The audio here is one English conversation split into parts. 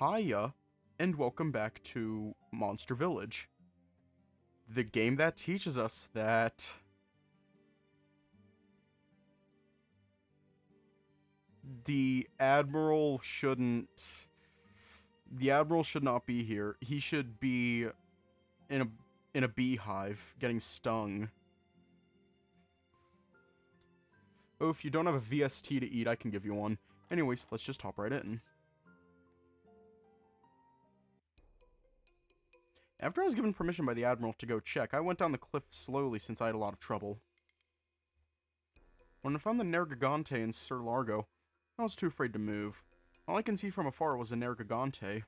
Hiya, and welcome back to Monster Village. The game that teaches us that the Admiral shouldn't... The Admiral should not be here. He should be in a beehive, getting stung. Oh, if you don't have a VST to eat, I can give you one. Anyways, let's just hop right in. After I was given permission by the Admiral to go check, I went down the cliff slowly since I had a lot of trouble. When I found the Nergigante in Sir Largo, I was too afraid to move. All I can see from afar was a Nergigante.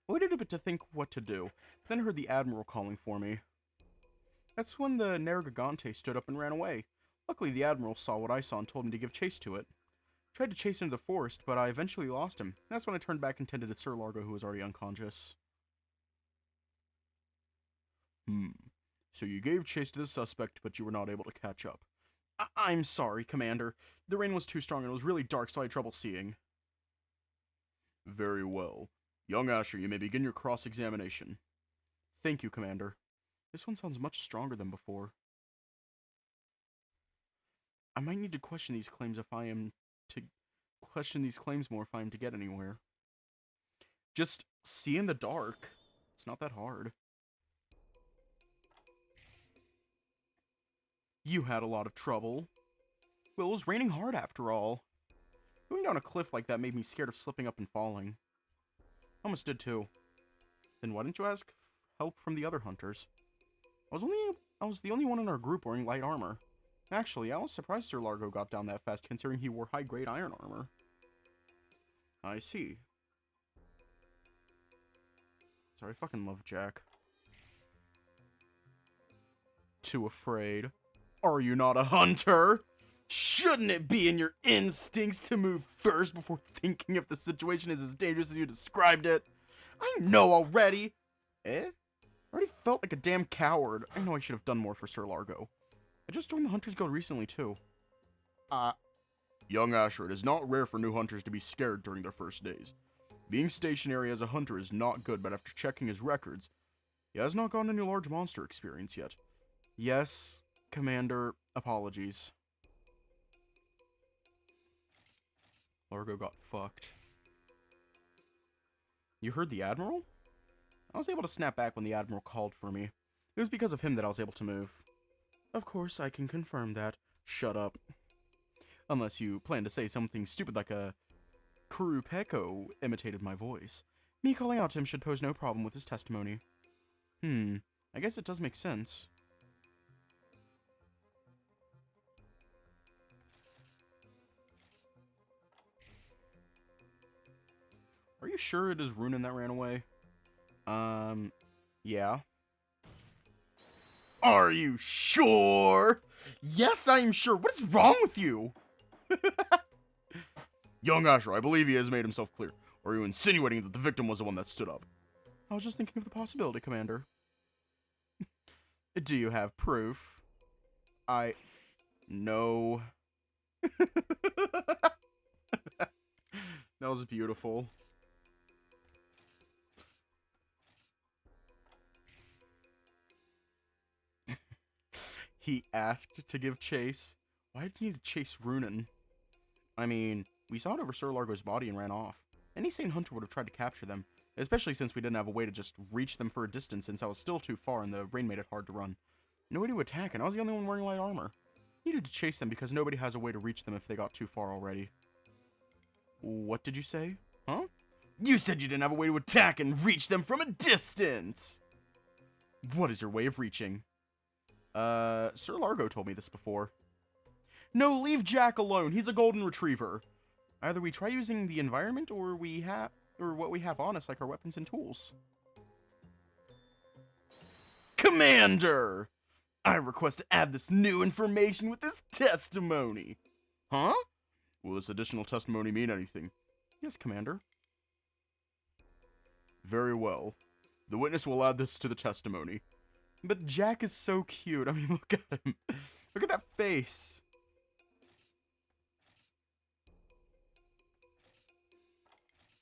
I waited a bit to think what to do, then heard the Admiral calling for me. That's when the Nergigante stood up and ran away. Luckily, the Admiral saw what I saw and told me to give chase to it. I tried to chase into the forest, but I eventually lost him. That's when I turned back and tended to Sir Largo, who was already unconscious. So you gave chase to the suspect, but you were not able to catch up. I'm sorry, Commander. The rain was too strong and it was really dark, so I had trouble seeing. Very well. Young Asher, you may begin your cross-examination. Thank you, Commander. This one sounds much stronger than before. I might need to question these claims more if I am to get anywhere. Just see in the dark. It's not that hard. You had a lot of trouble. Well, it was raining hard after all. Going down a cliff like that made me scared of slipping up and falling. Almost did too. Then why didn't you ask help from the other hunters? I was the only one in our group wearing light armor. Actually, I was surprised Sir Largo got down that fast considering he wore high-grade iron armor. I see. Sorry, I fucking love Jack. Too afraid. Are you not a hunter? Shouldn't it be in your instincts to move first before thinking if the situation is as dangerous as you described it? I know already. I already felt like a damn coward. I know I should have done more for Sir Largo. I just joined the Hunters Guild recently, too. Young Asher, it is not rare for new hunters to be scared during their first days. Being stationary as a hunter is not good, but after checking his records, he has not gotten any large monster experience yet. Yes, Commander, apologies. Largo got fucked. You heard the Admiral? I was able to snap back when the Admiral called for me. It was because of him that I was able to move. Of course, I can confirm that. Shut up. Unless you plan to say something stupid like a Kurupeko imitated my voice. Me calling out to him should pose no problem with his testimony. I guess it does make sense. Are you sure it is Runan that ran away? Yeah. Are you sure? Yes, I'm sure. What is wrong with you? Young Asher, I believe he has made himself clear. Or are you insinuating that the victim was the one that stood up? I was just thinking of the possibility, Commander. Do you have proof? No. That was beautiful. He asked to give chase. Why did he need to chase Runan? I mean, we saw it over Sir Largo's body and ran off. Any sane hunter would have tried to capture them, especially since we didn't have a way to just reach them for a distance since I was still too far and the rain made it hard to run. No way to attack, and I was the only one wearing light armor. Needed to chase them because nobody has a way to reach them if they got too far already. What did you say? Huh? You said you didn't have a way to attack and reach them from a distance! What is your way of reaching? Sir Largo told me this before. No, leave Jack alone. He's a golden retriever. Either we try using the environment or what we have on us, like our weapons and tools. Commander! I request to add this new information with this testimony. Huh? Will this additional testimony mean anything? Yes, Commander. Very well. The witness will add this to the testimony. But Jack is so cute. I mean, look at him. Look at that face.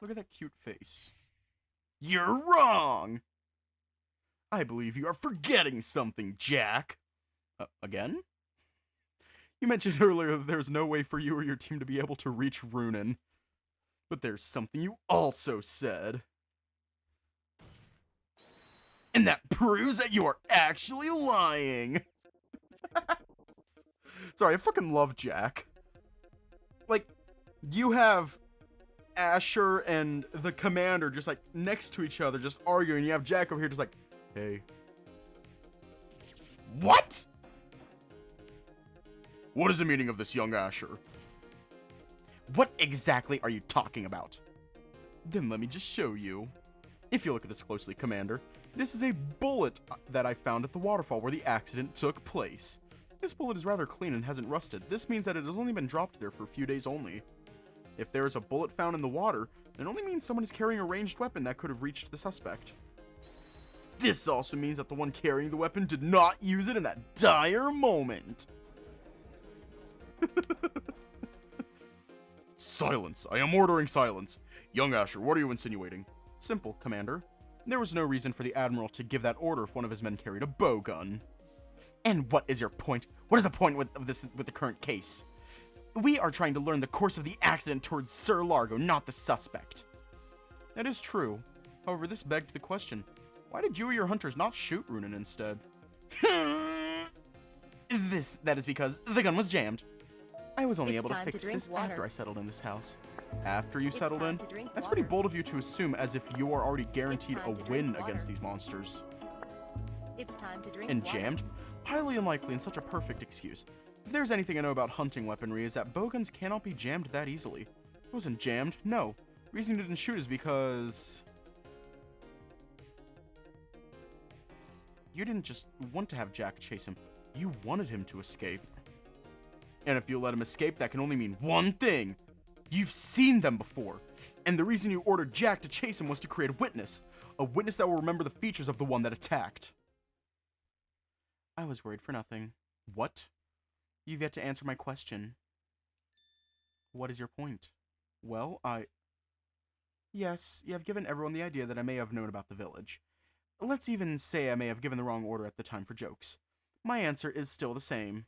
Look at that cute face. You're wrong! I believe you are forgetting something, Jack. Again? You mentioned earlier that there's no way for you or your team to be able to reach Runan. But there's something you also said. And that proves that you are actually lying. Sorry, I fucking love Jack. Like, you have Asher and the commander just like next to each other, just arguing. You have Jack over here just like, hey. What? What is the meaning of this, young Asher? What exactly are you talking about? Then let me just show you. If you look at this closely, Commander, this is a bullet that I found at the waterfall where the accident took place. This bullet is rather clean and hasn't rusted. This means that it has only been dropped there for a few days only. If there is a bullet found in the water, it only means someone is carrying a ranged weapon that could have reached the suspect. This also means that the one carrying the weapon did not use it in that dire moment. Silence. I am ordering silence. Young Asher, what are you insinuating? Simple, Commander. There was no reason for the Admiral to give that order if one of his men carried a bowgun. And what is your point? What is the point with the current case? We are trying to learn the course of the accident towards Sir Largo, not the suspect. That is true. However, this begged the question. Why did you or your hunters not shoot Runan instead? That is because the gun was jammed. I was only able to fix this after I settled in this house. After you settled in? That's pretty bold of you to assume, as if you are already guaranteed a win against these monsters. It's time to drink And water. jammed? Highly unlikely and such a perfect excuse. If there's anything I know about hunting weaponry, is that bowguns cannot be jammed that easily. It wasn't jammed, no. The reason you didn't shoot is because... you didn't just want to have Jack chase him. You wanted him to escape. And if you let him escape, that can only mean one thing. You've seen them before. And the reason you ordered Jack to chase him was to create a witness. A witness that will remember the features of the one that attacked. I was worried for nothing. What? You've yet to answer my question. What is your point? Well, yes, you have given everyone the idea that I may have known about the village. Let's even say I may have given the wrong order at the time for jokes. My answer is still the same.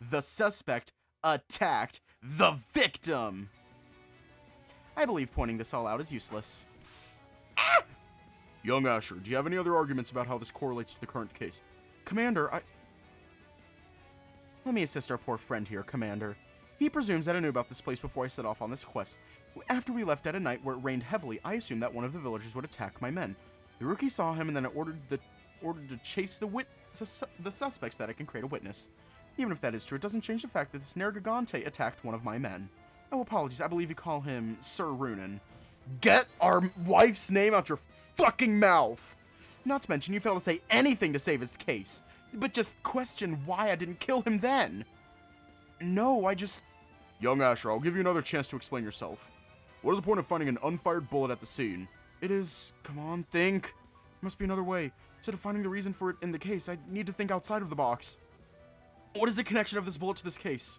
The suspect attacked the victim! I believe pointing this all out is useless. Ah! Young Asher, do you have any other arguments about how this correlates to the current case? Commander, Let me assist our poor friend here, Commander. He presumes that I knew about this place before I set off on this quest. After we left at a night where it rained heavily, I assumed that one of the villagers would attack my men. The rookie saw him and then ordered to chase the suspects that I can create a witness. Even if that is true, it doesn't change the fact that this Nergigante attacked one of my men. Oh, apologies, I believe you call him Sir Runan. Get our wife's name out your fucking mouth! Not to mention, you failed to say anything to save his case. But just question why I didn't kill him then. No, I just... Young Asher, I'll give you another chance to explain yourself. What is the point of finding an unfired bullet at the scene? It is... Come on, think. There must be another way. Instead of finding the reason for it in the case, I need to think outside of the box. What is the connection of this bullet to this case?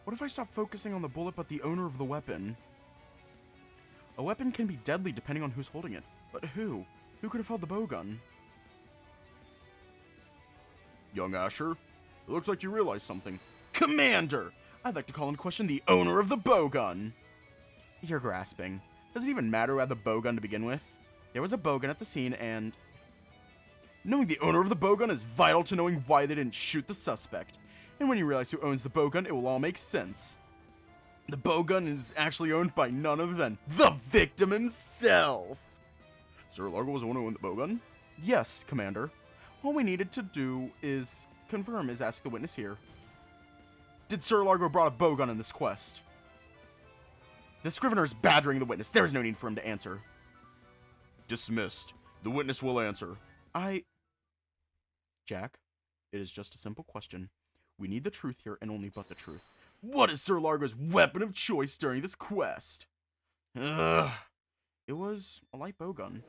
What if I stop focusing on the bullet but the owner of the weapon? A weapon can be deadly depending on who's holding it. But who? Who could have held the bowgun? Young Asher, it looks like you realize something. Commander! I'd like to call into question the owner of the bowgun. You're grasping. Does it even matter who had the bowgun to begin with? There was a bowgun at the scene and... Knowing the owner of the bowgun is vital to knowing why they didn't shoot the suspect. And when you realize who owns the bowgun, it will all make sense. The bowgun is actually owned by none other than the victim himself! Sir Largo was the one who owned the bowgun? Yes, Commander. All we needed to do is confirm is ask the witness here. Did Sir Largo brought a bowgun in this quest? The Scrivener is badgering the witness. There is no need for him to answer. Dismissed. The witness will answer. Jack, it is just a simple question. We need the truth here and only but the truth. What is Sir Largo's weapon of choice during this quest? Ugh. It was a light bowgun.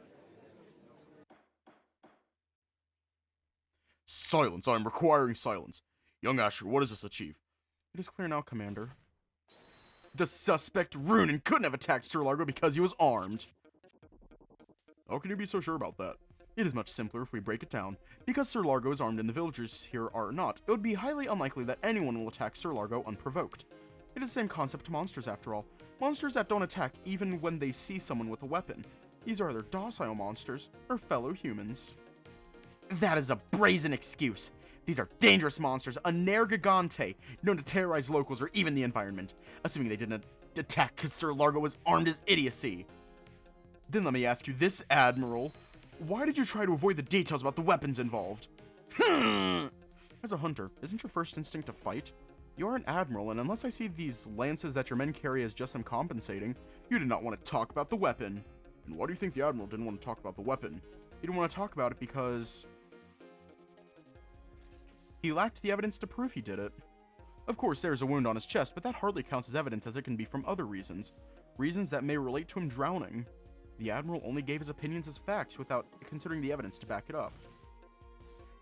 Silence! I am requiring silence. Young Asher, what does this achieve? It is clear now, Commander. The suspect, Runan, couldn't have attacked Sir Largo because he was armed. How can you be so sure about that? It is much simpler if we break it down. Because Sir Largo is armed and the villagers here are not, it would be highly unlikely that anyone will attack Sir Largo unprovoked. It is the same concept to monsters after all. Monsters that don't attack even when they see someone with a weapon. These are either docile monsters or fellow humans. That is a brazen excuse. These are dangerous monsters, a Nergigante, known to terrorize locals or even the environment, assuming they didn't attack because Sir Largo was armed as idiocy. Then let me ask you this, Admiral. Why did you try to avoid the details about the weapons involved? As a hunter, isn't your first instinct to fight? You are an admiral, and unless I see these lances that your men carry as just some compensating, you did not want to talk about the weapon. And why do you think the admiral didn't want to talk about the weapon? He didn't want to talk about it because he lacked the evidence to prove he did it. Of course, there is a wound on his chest, but that hardly counts as evidence, as it can be from other reasons. Reasons that may relate to him drowning. The admiral only gave his opinions as facts without considering the evidence to back it up.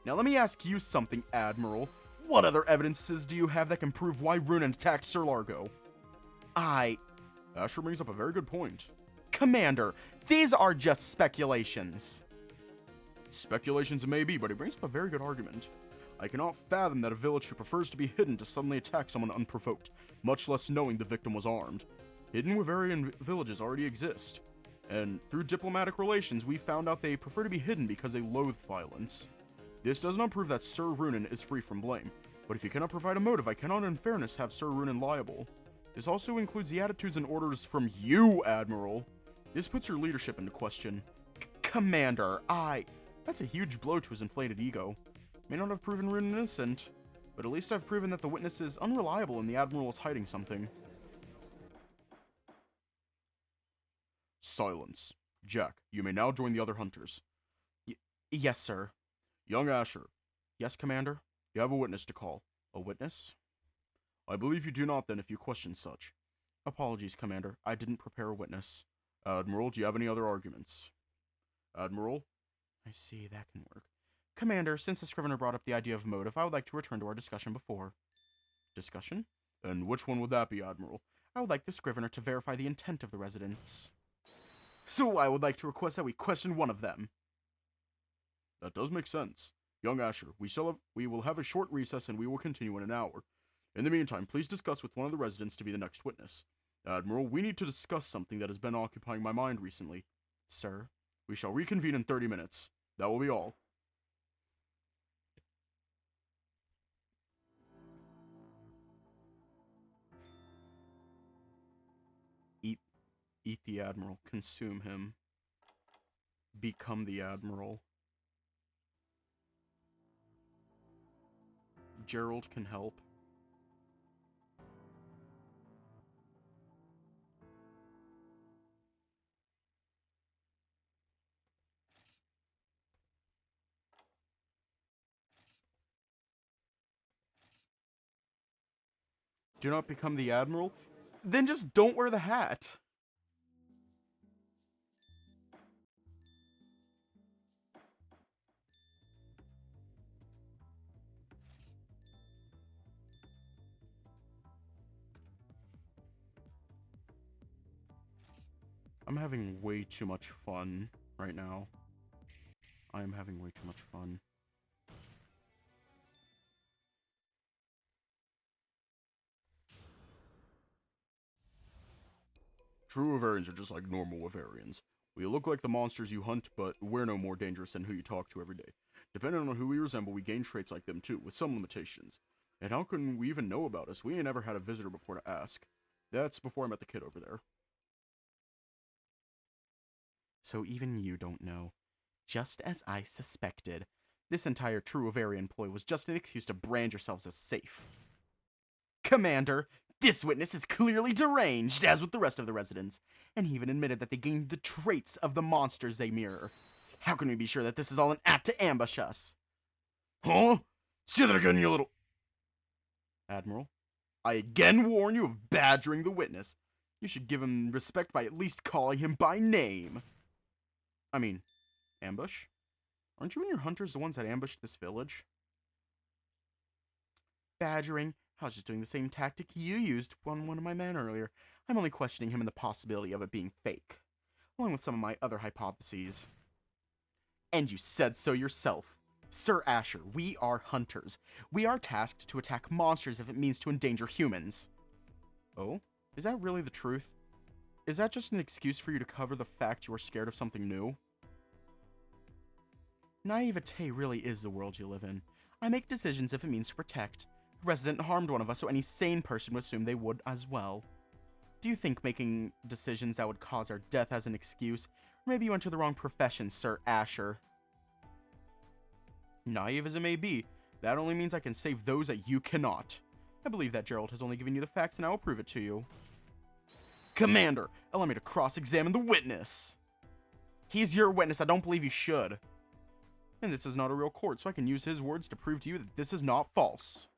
Now let me ask you something, Admiral. What other evidences do you have that can prove why Runan attacked Sir Largo? Asher brings up a very good point. Commander, these are just speculations. Speculations it may be, but he brings up a very good argument. I cannot fathom that a village who prefers to be hidden to suddenly attack someone unprovoked, much less knowing the victim was armed. Hidden Wavarian villages already exist, and through diplomatic relations we found out they prefer to be hidden because they loathe violence. This does not prove that Sir Runan is free from blame, but if you cannot provide a motive, I cannot in fairness have Sir Runan liable. This also includes the attitudes and orders from you, Admiral. This puts your leadership into question. Commander, that's a huge blow to his inflated ego. May not have proven Runan innocent, but at least I've proven that the witness is unreliable and the Admiral is hiding something. Silence. Jack, you may now join the other hunters. Yes, sir. Young Asher. Yes, Commander? You have a witness to call. A witness? I believe you do not then if you question such. Apologies, Commander. I didn't prepare a witness. Admiral, do you have any other arguments? Admiral? I see, that can work. Commander, since the Scrivener brought up the idea of motive, I would like to return to our discussion before. Discussion? And which one would that be, Admiral? I would like the Scrivener to verify the intent of the residents. So I would like to request that we question one of them. That does make sense. Young Asher, we will have a short recess and we will continue in an hour. In the meantime, please discuss with one of the residents to be the next witness. Admiral, we need to discuss something that has been occupying my mind recently. Sir? We shall reconvene in 30 minutes. That will be all. Eat the Admiral. Consume him. Become the Admiral. Gerald can help. Do not become the Admiral? Then just don't wear the hat. I'm having way too much fun right now. I am having way too much fun. True Wavarians are just like normal Wavarians. We look like the monsters you hunt, but we're no more dangerous than who you talk to every day. Depending on who we resemble, we gain traits like them too, with some limitations. And how can we even know about us? We ain't never had a visitor before to ask. That's before I met the kid over there. So even you don't know. Just as I suspected. This entire True Wavarian ploy was just an excuse to brand yourselves as safe. Commander, this witness is clearly deranged, as with the rest of the residents, and he even admitted that they gained the traits of the monsters they mirror. How can we be sure that this is all an act to ambush us? Huh? Say that again, you little... Admiral, I again warn you of badgering the witness. You should give him respect by at least calling him by name. I mean, ambush? Aren't you and your hunters the ones that ambushed this village? Badgering? I was just doing the same tactic you used on one of my men earlier. I'm only questioning him and the possibility of it being fake, along with some of my other hypotheses. And you said so yourself. Sir Asher, we are hunters. We are tasked to attack monsters if it means to endanger humans. Oh? Is that really the truth? Is that just an excuse for you to cover the fact you are scared of something new? Naivete really is the world you live in. I make decisions if it means to protect. A resident harmed one of us, so any sane person would assume they would as well. Do you think making decisions that would cause our death as an excuse? Or maybe you enter the wrong profession, Sir Asher. Naive as it may be, that only means I can save those that you cannot. I believe that Gerald has only given you the facts and I will prove it to you. Commander, allow me to cross-examine the witness. He's your witness, I don't believe you should. And this is not a real court, so I can use his words to prove to you that this is not false.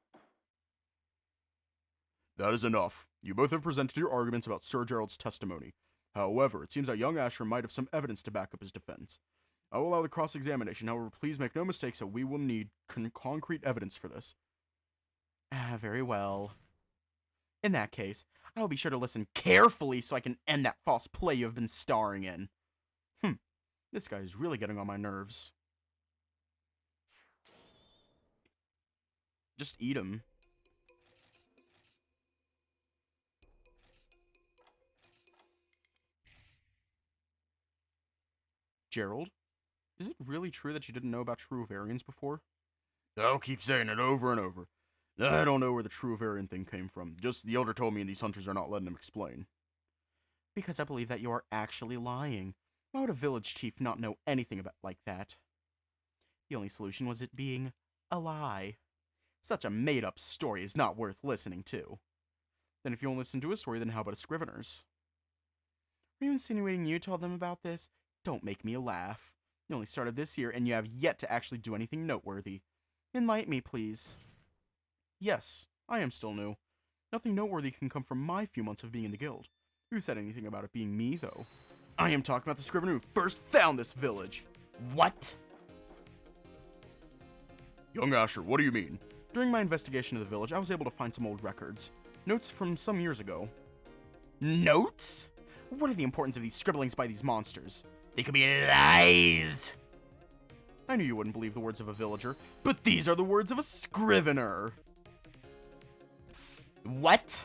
That is enough. You both have presented your arguments about Sir Gerald's testimony. However, it seems that young Asher might have some evidence to back up his defense. I will allow the cross-examination, however, please make no mistakes that we will need concrete evidence for this. Very well. In that case, I will be sure to listen carefully so I can end that false play you have been starring in. This guy is really getting on my nerves. Just eat him. Gerald? Is it really true that you didn't know about true variants before? I'll keep saying it over and over. I don't know where the true variant thing came from. Just the elder told me and these hunters are not letting him explain. Because I believe that you are actually lying. Why would a village chief not know anything about like that? The only solution was it being a lie. Such a made-up story is not worth listening to. Then if you won't listen to a story, then how about a scrivener's? Are you insinuating you told them about this? Don't make me laugh. You only started this year, and you have yet to actually do anything noteworthy. Enlighten me, please. Yes, I am still new. Nothing noteworthy can come from my few months of being in the guild. Who said anything about it being me, though? I am talking about the scrivener who first found this village. What? Young Asher, what do you mean? During my investigation of the village, I was able to find some old records. Notes from some years ago. Notes? What are the importance of these scribblings by these monsters? They could be lies! I knew you wouldn't believe the words of a villager, but these are the words of a scrivener! What?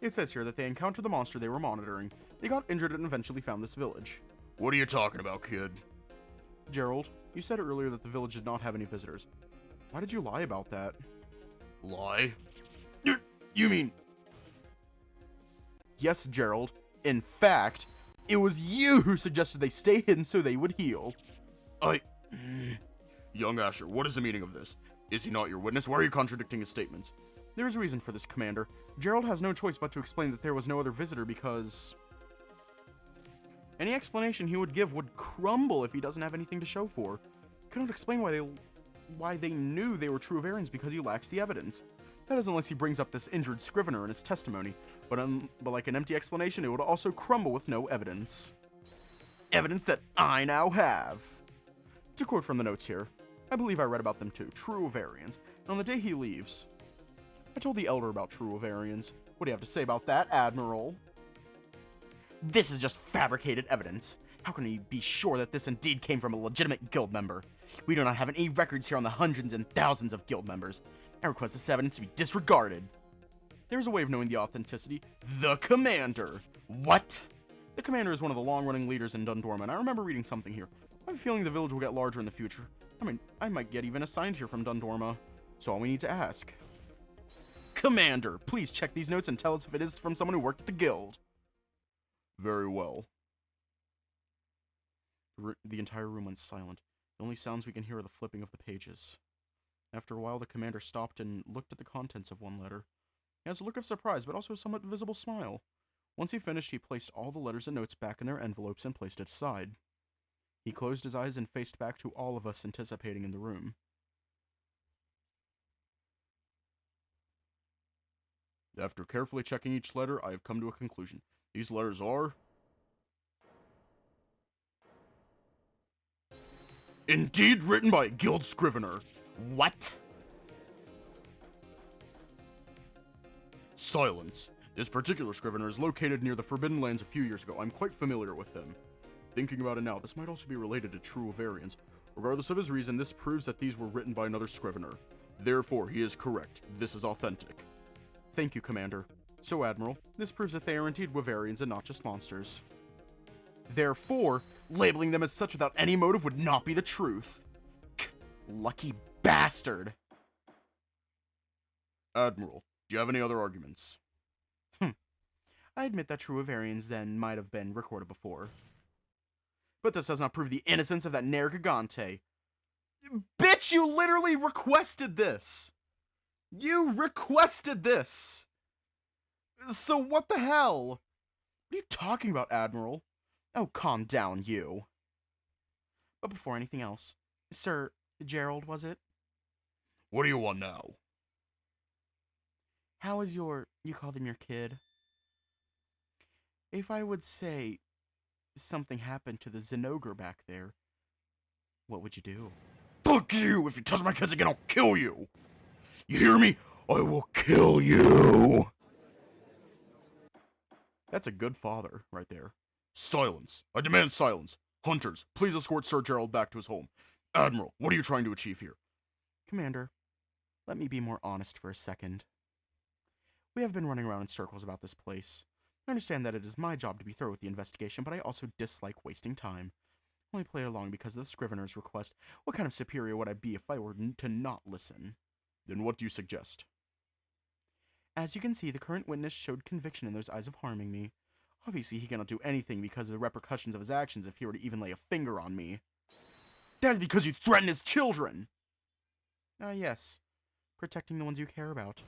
It says here that they encountered the monster they were monitoring. They got injured and eventually found this village. What are you talking about, kid? Gerald, you said earlier that the village did not have any visitors. Why did you lie about that? Lie? You mean... Yes, Gerald. In fact, it was you who suggested they stay hidden so they would heal. Young Asher, what is the meaning of this? Is he not your witness? Why are you contradicting his statements? There is a reason for this, Commander. Gerald has no choice but to explain that there was no other visitor because... any explanation he would give would crumble if he doesn't have anything to show for. He cannot explain why they knew they were true variants because he lacks the evidence. That is unless he brings up this injured scrivener in his testimony, but like an empty explanation, it would also crumble with no evidence. Evidence that I now have. To quote from the notes here, I believe I read about them too, true variants, and on the day he leaves, I told the elder about true variants. What do you have to say about that, Admiral? This is just fabricated evidence. How can we be sure that this indeed came from a legitimate guild member? We do not have any records here on the hundreds and thousands of guild members. I request this evidence to be disregarded. There is a way of knowing the authenticity. The Commander! What? The Commander is one of the long-running leaders in Dundorma, and I remember reading something here. I have a feeling the village will get larger in the future. I might get even assigned here from Dundorma. So all we need to ask. Commander, please check these notes and tell us if it is from someone who worked at the guild. Very well. The entire room went silent. The only sounds we can hear are the flipping of the pages. After a while, the commander stopped and looked at the contents of one letter. He has a look of surprise, but also a somewhat visible smile. Once he finished, he placed all the letters and notes back in their envelopes and placed it aside. He closed his eyes and faced back to all of us anticipating in the room. After carefully checking each letter, I have come to a conclusion. These letters are... indeed written by a guild scrivener. What? Silence. This particular scrivener is located near the Forbidden Lands a few years ago. I'm quite familiar with him. Thinking about it now, this might also be related to true Ovarians. Regardless of his reason, this proves that these were written by another scrivener. Therefore, he is correct. This is authentic. Thank you, Commander. So, Admiral, this proves that they are indeed Wavarians and not just monsters. Therefore, labeling them as such without any motive would not be the truth. Lucky bastard. Admiral, do you have any other arguments? I admit that true Wavarians then might have been recorded before. But this does not prove the innocence of that Nergigante. Bitch, you literally requested this! You requested this! So what the hell? What are you talking about, Admiral? Oh, calm down, you. But before anything else, Sir Gerald, was it? What do you want now? How is you called him your kid? If I would say something happened to the Zenogre back there, what would you do? Fuck you! If you touch my kids again, I'll kill you! You hear me? I will kill you! That's a good father, right there. Silence! I demand silence! Hunters, please escort Sir Gerald back to his home. Admiral, what are you trying to achieve here? Commander, let me be more honest for a second. We have been running around in circles about this place. I understand that it is my job to be thorough with the investigation, but I also dislike wasting time. I only played along because of the scrivener's request. What kind of superior would I be if I were to not listen? Then what do you suggest? As you can see, the current witness showed conviction in those eyes of harming me. Obviously, he cannot do anything because of the repercussions of his actions if he were to even lay a finger on me. That is because you threaten his children! Yes. Protecting the ones you care about.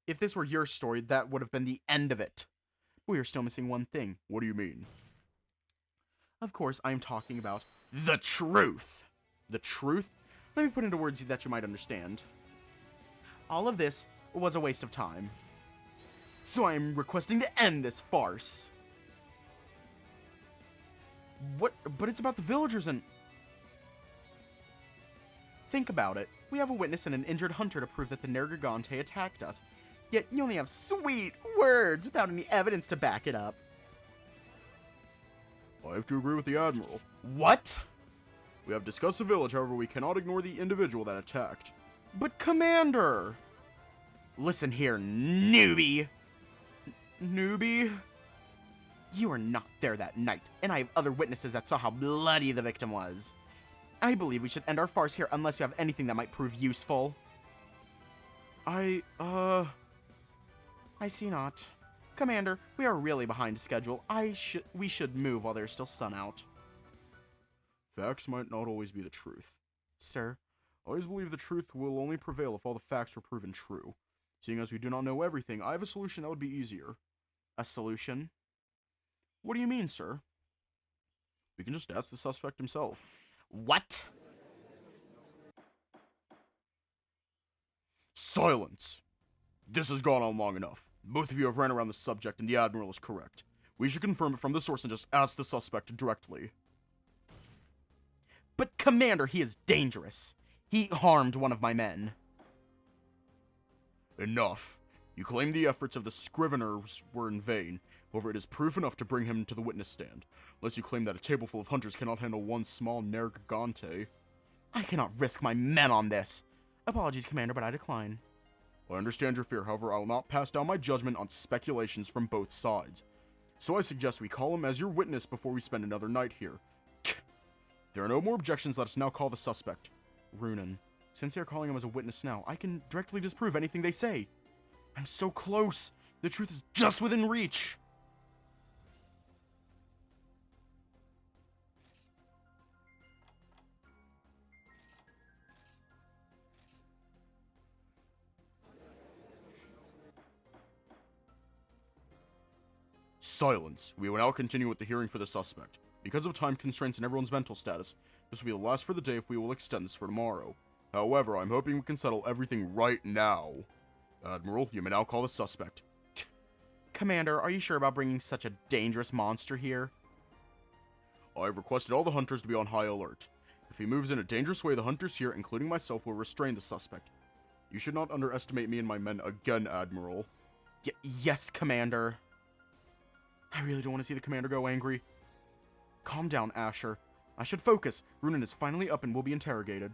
If this were your story, that would have been the end of it. We are still missing one thing. What do you mean? Of course, I am talking about the truth. The truth? Let me put into words that you might understand. All of this was a waste of time. So I am requesting to end this farce. What? But it's about the villagers and... Think about it. We have a witness and an injured hunter to prove that the Nergigante attacked us. Yet you only have sweet words without any evidence to back it up. I have to agree with the Admiral. What? We have discussed the village, however we cannot ignore the individual that attacked. But Commander! Listen here, newbie! Newbie? You were not there that night, and I have other witnesses that saw how bloody the victim was. I believe we should end our farce here unless you have anything that might prove useful. I see not. Commander, we are really behind schedule. We should move while there's still sun out. Facts might not always be the truth. Sir? I always believe the truth will only prevail if all the facts are proven true. Seeing as we do not know everything, I have a solution that would be easier. A solution? What do you mean, sir? We can just ask the suspect himself. What? Silence! This has gone on long enough. Both of you have ran around the subject and the Admiral is correct. We should confirm it from the source and just ask the suspect directly. But Commander, he is dangerous. He harmed one of my men. Enough. You claim the efforts of the scriveners were in vain. However, it is proof enough to bring him to the witness stand. Unless you claim that a table full of hunters cannot handle one small Nergigante. I cannot risk my men on this. Apologies, Commander, but I decline. I understand your fear, however, I will not pass down my judgment on speculations from both sides. So I suggest we call him as your witness before we spend another night here. There are no more objections, let us now call the suspect. Runan. Since they are calling him as a witness now, I can directly disprove anything they say. I'm so close. The truth is just within reach. Silence. We will now continue with the hearing for the suspect. Because of time constraints and everyone's mental status, this will be the last for the day if we will extend this for tomorrow. However, I'm hoping we can settle everything right now. Admiral, you may now call the suspect. Commander, are you sure about bringing such a dangerous monster here? I've requested all the hunters to be on high alert. If he moves in a dangerous way, the hunters here, including myself, will restrain the suspect. You should not underestimate me and my men again, Admiral. Yes, Commander. I really don't want to see the Commander go angry. Calm down, Asher. I should focus. Runan is finally up and will be interrogated.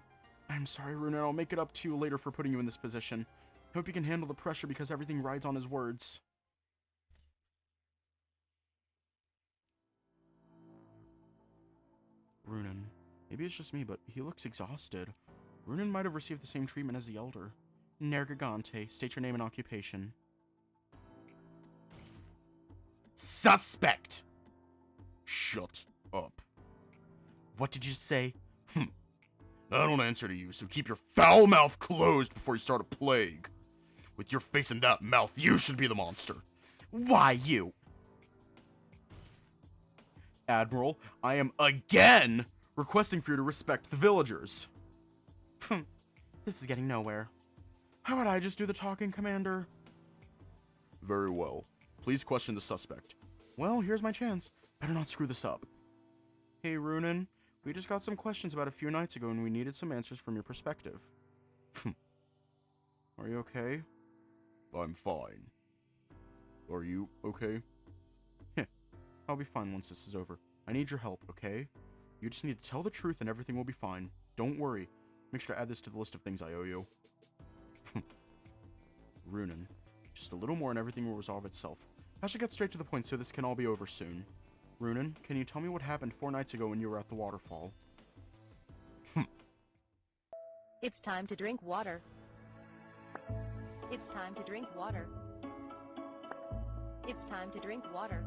I'm sorry, Runan. I'll make it up to you later for putting you in this position. Hope you can handle the pressure because everything rides on his words. Runan. Maybe it's just me, but he looks exhausted. Runan might have received the same treatment as the Elder. Nergigante, state your name and occupation. Suspect! Shut up. What did you say? I don't answer to you, so keep your foul mouth closed before you start a plague. With your face in that mouth, you should be the monster. Why you? Admiral, I am again requesting for you to respect the villagers. This is getting nowhere. How about I just do the talking, Commander? Very well. Please question the suspect. Well, here's my chance. Better not screw this up. Hey, Runan. We just got some questions about a few nights ago and we needed some answers from your perspective. Are you okay? I'm fine. Are you okay? I'll be fine once this is over. I need your help, okay? You just need to tell the truth and everything will be fine. Don't worry. Make sure to add this to the list of things I owe you. Runan. Just a little more and everything will resolve itself. I should get straight to the point so this can all be over soon. Runan, can you tell me what happened 4 nights ago when you were at the waterfall? It's time to drink water. It's time to drink water. It's time to drink water.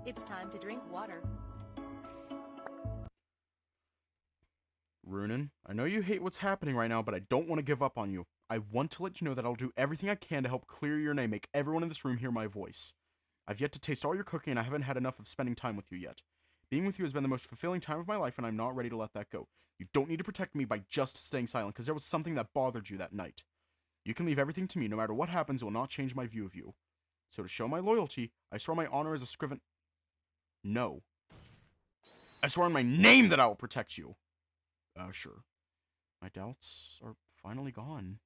It's time to drink water. Runan, I know you hate what's happening right now, but I don't want to give up on you. I want to let you know that I'll do everything I can to help clear your name, make everyone in this room hear my voice. I've yet to taste all your cooking, and I haven't had enough of spending time with you yet. Being with you has been the most fulfilling time of my life, and I'm not ready to let that go. You don't need to protect me by just staying silent, because there was something that bothered you that night. You can leave everything to me. No matter what happens, it will not change my view of you. So to show my loyalty, I swear my honor as a scriven... No. I swear on my name that I will protect you. Sure. My doubts are finally gone.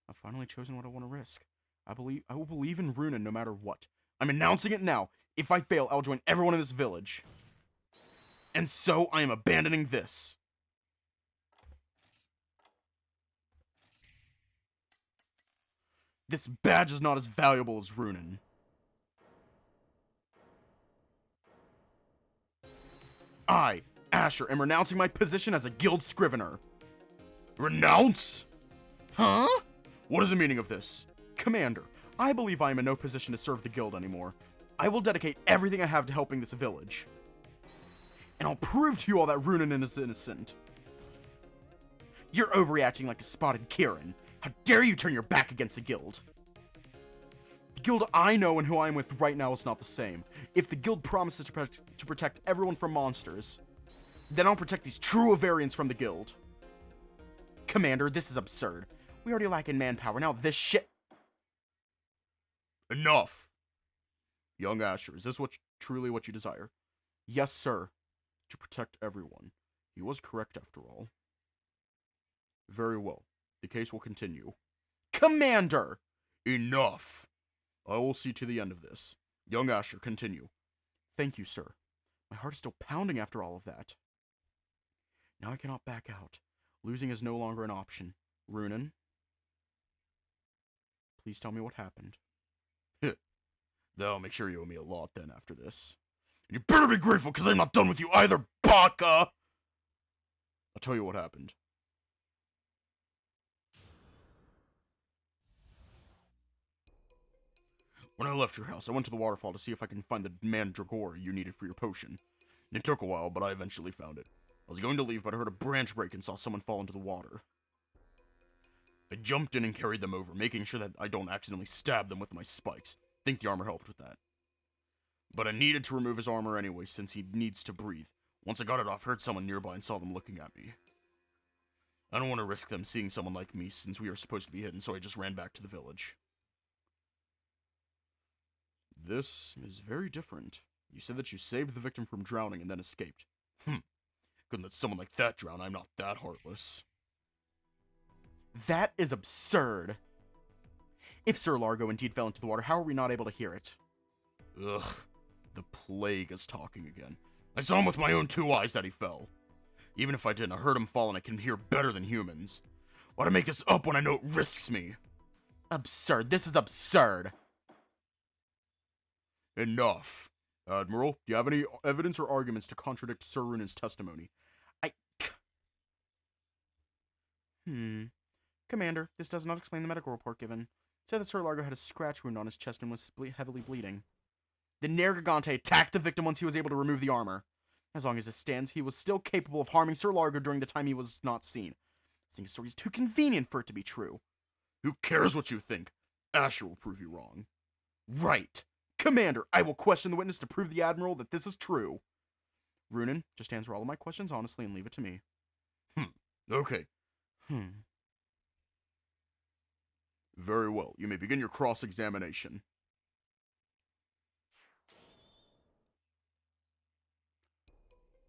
I've finally chosen what I want to risk. I will believe in Runan no matter what. I'm announcing it now. If I fail, I'll join everyone in this village. And so I am abandoning this. This badge is not as valuable as Runan. I, Asher, am renouncing my position as a guild scrivener. Renounce? Huh? What is the meaning of this? Commander, I believe I am in no position to serve the guild anymore. I will dedicate everything I have to helping this village. And I'll prove to you all that Runan is innocent. You're overreacting like a spotted Kieran. How dare you turn your back against the guild? The guild I know and who I'm with right now is not the same. If the guild promises to protect everyone from monsters, then I'll protect these true Avarians from the guild. Commander, this is absurd. We already lack in manpower, now this shit... Enough! Young Asher, is this truly what you desire? Yes, sir. To protect everyone. He was correct after all. Very well. The case will continue. Commander! Enough! I will see to the end of this. Young Asher, continue. Thank you, sir. My heart is still pounding after all of that. Now I cannot back out. Losing is no longer an option. Runan? Please tell me what happened. That'll make sure you owe me a lot then after this. And you better be grateful because I'm not done with you either, Baka! I'll tell you what happened. When I left your house, I went to the waterfall to see if I can find the mandragora you needed for your potion. It took a while, but I eventually found it. I was going to leave, but I heard a branch break and saw someone fall into the water. I jumped in and carried them over, making sure that I don't accidentally stab them with my spikes. Think the armor helped with that. But I needed to remove his armor anyway, since he needs to breathe. Once I got it off, I heard someone nearby and saw them looking at me. I don't want to risk them seeing someone like me, since we are supposed to be hidden, so I just ran back to the village. This is very different. You said that you saved the victim from drowning and then escaped. Couldn't let someone like that drown. I'm not that heartless. That is absurd. If Sir Largo indeed fell into the water, how are we not able to hear it? Ugh. The plague is talking again. I saw him with my own 2 eyes that he fell. Even if I didn't, I heard him fall and I can hear better than humans. Why to make this up when I know it risks me? Absurd. This is absurd. Enough. Admiral, do you have any evidence or arguments to contradict Sir Runan's testimony? Commander, this does not explain the medical report given. It said that Sir Largo had a scratch wound on his chest and was heavily bleeding. The Nergigante attacked the victim once he was able to remove the armor. As long as it stands, he was still capable of harming Sir Largo during the time he was not seen. I think the story is too convenient for it to be true. Who cares what you think? Asher will prove you wrong. Right. Commander, I will question the witness to prove the Admiral that this is true. Runan, just answer all of my questions honestly and leave it to me. Okay. Very well. You may begin your cross-examination.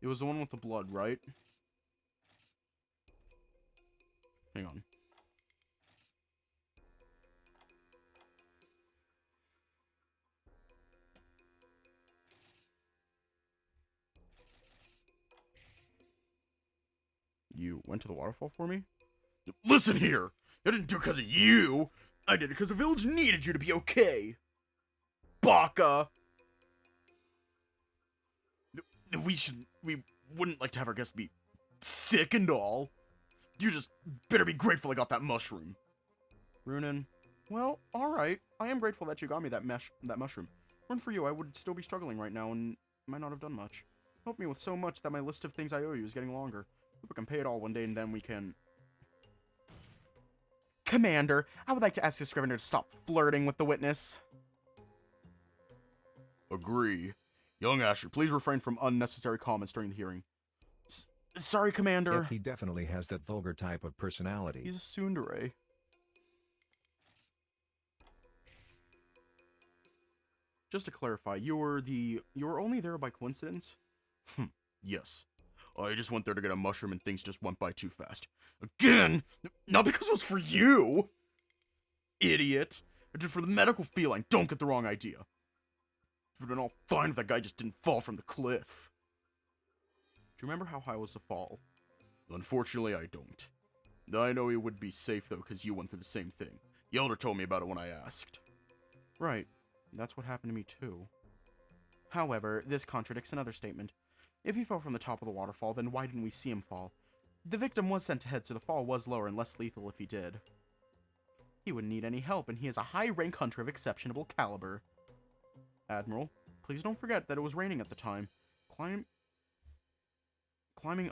It was the one with the blood, right? Hang on. You went to the waterfall for me? Listen here! I didn't do it because of you! I did it because the village needed you to be okay! Baka! We wouldn't like to have our guests be sick and all. You just better be grateful I got that mushroom. Runan, well, alright. I am grateful that you got me that mushroom. Weren't for you, I would still be struggling right now and might not have done much. Helped me with so much that my list of things I owe you is getting longer. Hope I can pay it all one day and then we can... Commander, I would like to ask the Scrivener to stop flirting with the witness. Agree. Young Asher, please refrain from unnecessary comments during the hearing. Sorry, Commander. Yet he definitely has that vulgar type of personality. He's a tsundere. Just to clarify, you were only there by coincidence? Yes. I just went there to get a mushroom and things just went by too fast. Again! Not because it was for you! Idiot! I did it for the medical feeling, don't get the wrong idea. It would have been all fine if that guy just didn't fall from the cliff. Do you remember how high was the fall? Unfortunately, I don't. I know he would be safe, though, because you went through the same thing. The elder told me about it when I asked. Right. That's what happened to me, too. However, this contradicts another statement. If he fell from the top of the waterfall, then why didn't we see him fall? The victim was sent ahead, so the fall was lower and less lethal if he did. He wouldn't need any help, and he is a high-rank hunter of exceptionable caliber. Admiral, please don't forget that it was raining at the time. Climbing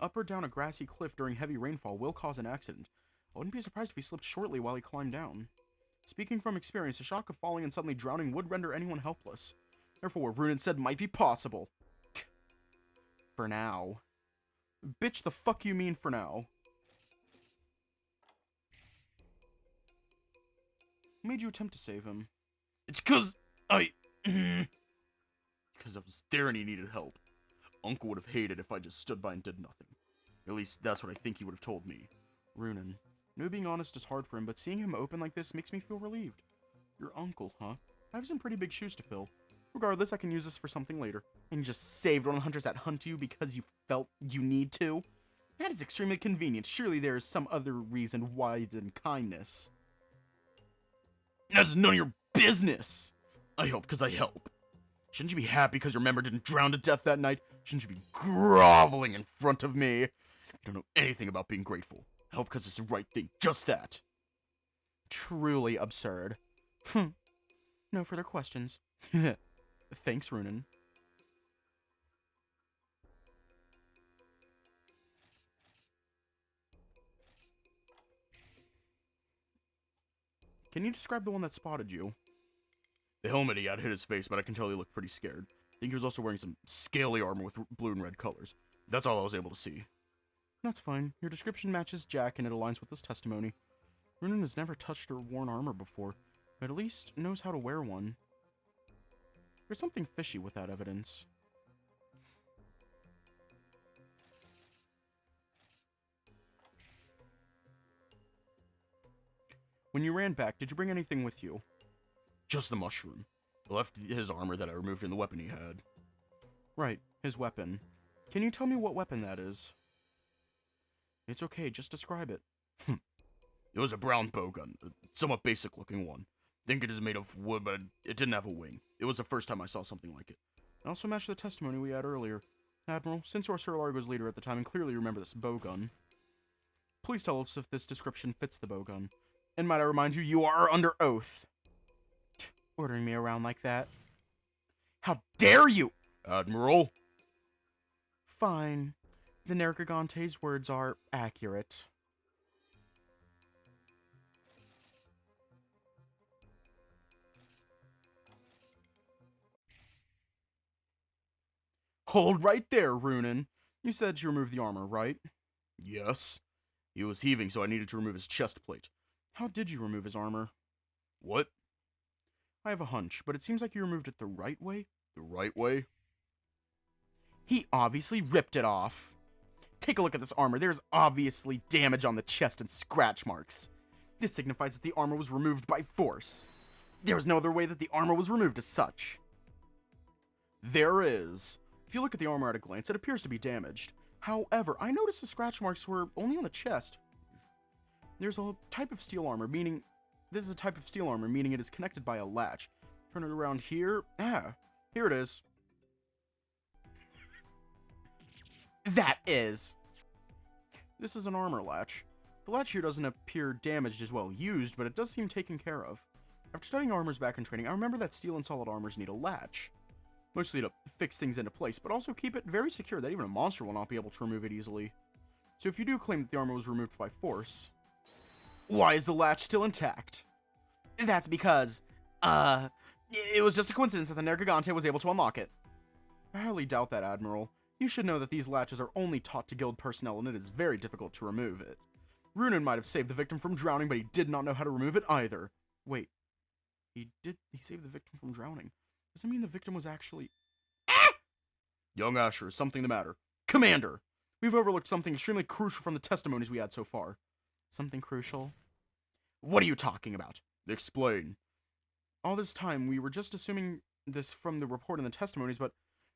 up or down a grassy cliff during heavy rainfall will cause an accident. I wouldn't be surprised if he slipped shortly while he climbed down. Speaking from experience, the shock of falling and suddenly drowning would render anyone helpless. Therefore, what Runan said might be possible. For now. Bitch, the fuck you mean for now? What made you attempt to save him? It's cause because I was there and he needed help. Uncle would have hated if I just stood by and did nothing. At least that's what I think he would have told me. Runan. I know being honest is hard for him, but seeing him open like this makes me feel relieved. Your uncle, huh? I have some pretty big shoes to fill. Regardless, I can use this for something later. And you just saved one of the hunters that hunt you because you felt you need to? That is extremely convenient. Surely there is some other reason why than kindness. That's none of your business! I help because I help. Shouldn't you be happy because your member didn't drown to death that night? Shouldn't you be groveling in front of me? You don't know anything about being grateful. Help because it's the right thing. Just that. Truly absurd. No further questions. Thanks, Runan. Can you describe the one that spotted you? The helmet he had hit his face, but I can tell he looked pretty scared. I think he was also wearing some scaly armor with blue and red colors. That's all I was able to see. That's fine. Your description matches Jack and it aligns with his testimony. Runan has never touched or worn armor before, but at least knows how to wear one. There's something fishy with that evidence. When you ran back, did you bring anything with you? Just the mushroom. I left his armor that I removed in the weapon he had. Right, his weapon. Can you tell me what weapon that is? It's okay, just describe it. It was a brown bowgun, a somewhat basic looking one. I think it is made of wood, but it didn't have a wing. It was the first time I saw something like it. It also matched the testimony we had earlier. Admiral, since you are Sir Largo's leader at the time and clearly remember this bowgun, please tell us if this description fits the bowgun. And might I remind you, you are under oath. Ordering me around like that. How dare you, Admiral? Fine. The Nergigante's words are accurate. Hold right there, Runan. You said you removed the armor, right? Yes. He was heaving, so I needed to remove his chest plate. How did you remove his armor? What? I have a hunch, but it seems like you removed it the right way. The right way? He obviously ripped it off. Take a look at this armor. There's obviously damage on the chest and scratch marks. This signifies that the armor was removed by force. There is no other way that the armor was removed as such. There is. If you look at the armor at a glance, it appears to be damaged. However, I noticed the scratch marks were only on the chest. There's a type of steel armor, meaning... This is a type of steel armor, meaning it is connected by a latch. Turn it around here. Here it is. That is. This is an armor latch. The latch here doesn't appear damaged as well used, but it does seem taken care of. After studying armors back in training, I remember that steel and solid armors need a latch. Mostly to fix things into place, but also keep it very secure that even a monster will not be able to remove it easily. So if you do claim that the armor was removed by force, why is the latch still intact? That's because, it was just a coincidence that the Nergigante was able to unlock it. I highly doubt that, Admiral. You should know that these latches are only taught to guild personnel, and it is very difficult to remove it. Runan might have saved the victim from drowning, but he did not know how to remove it either. Wait, he saved the victim from drowning. Does that mean the victim was actually... Young Asher, is something the matter? Commander! We've overlooked something extremely crucial from the testimonies we had so far. Something crucial? What are you talking about? Explain. All this time, we were just assuming this from the report and the testimonies, but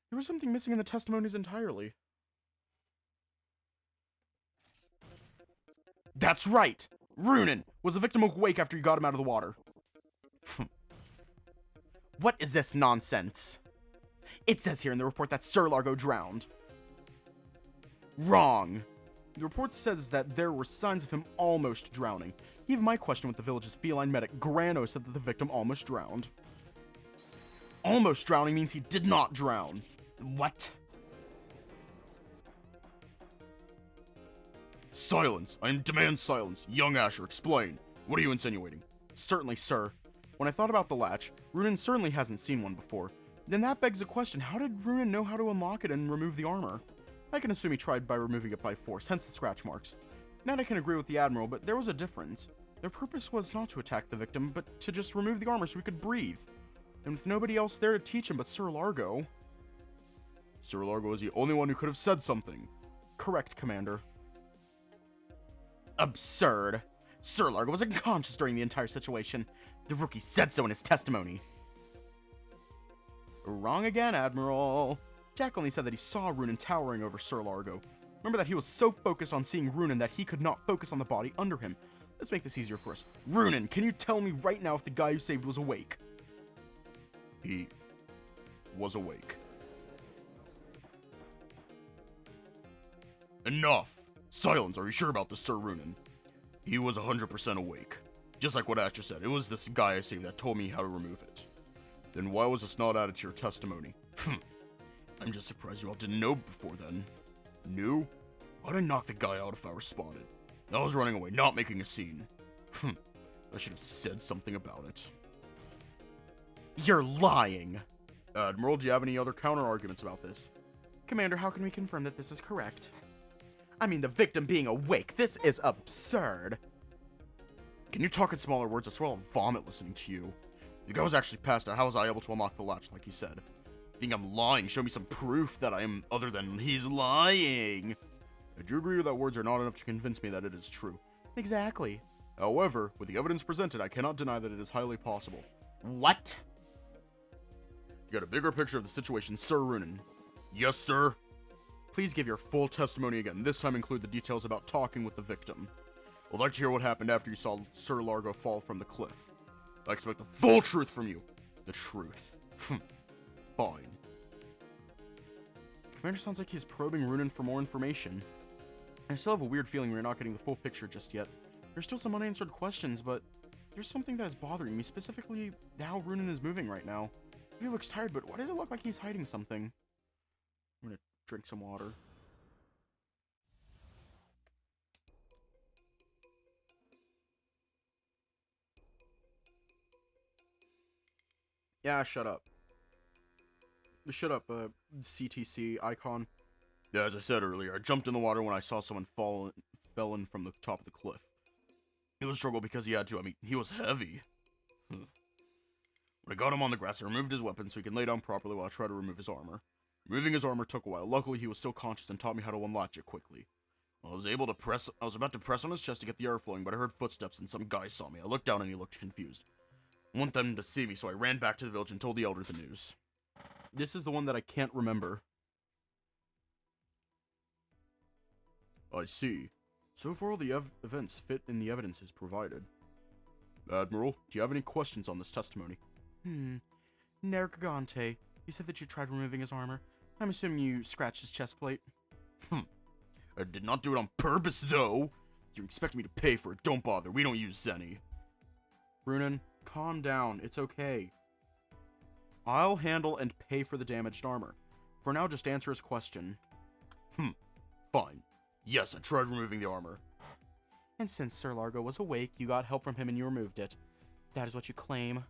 there was something missing in the testimonies entirely. That's right! Runan was the victim awake after you got him out of the water. What is this nonsense? It says here in the report that Sir Largo drowned. Wrong. The report says that there were signs of him almost drowning. Even my question with the village's feline medic, Grano, said that the victim almost drowned. Almost drowning means he did not drown. What? Silence! I demand silence. Young Asher, explain. What are you insinuating? Certainly, sir. When I thought about the latch, Runan certainly hasn't seen one before. Then that begs a question, how did Runan know how to unlock it and remove the armor? I can assume he tried by removing it by force, hence the scratch marks. That I can agree with the Admiral, but there was a difference. Their purpose was not to attack the victim, but to just remove the armor so he could breathe. And with nobody else there to teach him but Sir Largo... Sir Largo is the only one who could have said something. Correct, Commander. Absurd. Sir Largo was unconscious during the entire situation. The rookie said so in his testimony. Wrong again, Admiral. Jack only said that he saw Runan towering over Sir Largo. Remember that he was so focused on seeing Runan that he could not focus on the body under him. Let's make this easier for us. Runan, can you tell me right now if the guy you saved was awake? He was awake. Enough! Silence, are you sure about this, Sir Runan? He was 100% awake. Just like what Asher said, it was this guy I saved that told me how to remove it. Then why was this not added to your testimony? I'm just surprised you all didn't know before then. Knew? Why'd I knock the guy out if I were spotted? I was running away, not making a scene. I should have said something about it. You're lying! Admiral, do you have any other counter-arguments about this? Commander, how can we confirm that this is correct? I mean, the victim being awake. This is absurd. Can you talk in smaller words? I swear I'll vomit listening to you. The guy was actually passed out. How was I able to unlock the latch like he said? Think I'm lying? Show me some proof that I am other than he's lying. I do agree that words are not enough to convince me that it is true. Exactly. However, with the evidence presented, I cannot deny that it is highly possible. What? You got a bigger picture of the situation, Sir Runan. Yes, sir. Please give your full testimony again. This time include the details about talking with the victim. I'd like to hear what happened after you saw Sir Largo fall from the cliff. I expect the full truth from you. The truth. Fine. Commander sounds like he's probing Runan for more information. I still have a weird feeling we're not getting the full picture just yet. There's still some unanswered questions, but there's something that is bothering me, specifically how Runan is moving right now. He looks tired, but why does it look like he's hiding something? I'm gonna drink some water. Yeah, shut up. Shut up, CTC icon. Yeah, as I said earlier, I jumped in the water when I saw someone fell in from the top of the cliff. He was struggled because he had to. I mean, he was heavy. When I got him on the grass, I removed his weapon so he can lay down properly while I tried to remove his armor. Removing his armor took a while. Luckily, he was still conscious and taught me how to unlatch it quickly. I was about to press on his chest to get the air flowing, but I heard footsteps and some guy saw me. I looked down and he looked confused. I want them to see me, so I ran back to the village and told the elder the news. This is the one that I can't remember. I see. So far, all the events fit in the evidences provided. Admiral, do you have any questions on this testimony? Nergigante, you said that you tried removing his armor. I'm assuming you scratched his chest plate. I did not do it on purpose, though. If you expect me to pay for it, don't bother. We don't use Zenny. Runan, calm down. It's okay. I'll handle and pay for the damaged armor. For now, just answer his question. Fine. Yes, I tried removing the armor. And since Sir Largo was awake, you got help from him and you removed it. That is what you claim.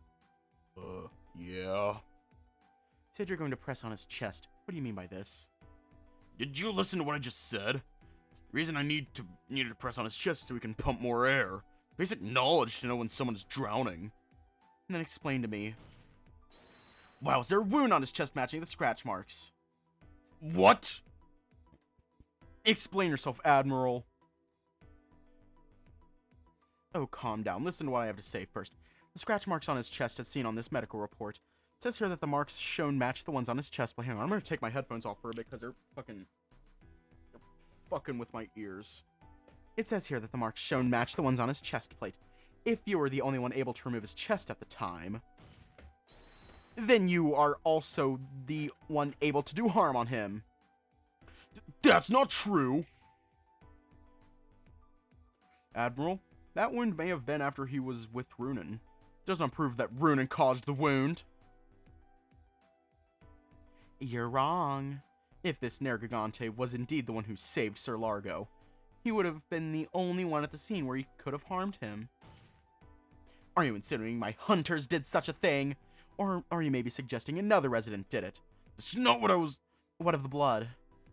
Yeah. You said you're going to press on his chest. What do you mean by this? Did you listen to what I just said? The reason I needed to press on his chest so we can pump more air. Basic knowledge to know when someone's drowning. And then explain to me. Wow, is there a wound on his chest matching the scratch marks? What? Explain yourself, Admiral. Oh, calm down. Listen to what I have to say first. The scratch marks on his chest as seen on this medical report. It says here that the marks shown match the ones on his chest plate. Hang on, I'm gonna take my headphones off for a bit because they're fucking with my ears. It says here that the marks shown match the ones on his chest plate. If you were the only one able to remove his chest at the time, then you are also the one able to do harm on him. That's not true! Admiral, that wound may have been after he was with Runan. Does not prove that Runan caused the wound. You're wrong. If this Nergigante was indeed the one who saved Sir Largo, he would have been the only one at the scene where he could have harmed him. Are you insinuating my hunters did such a thing? Or are you maybe suggesting another resident did it? It's not what I was... What of the blood?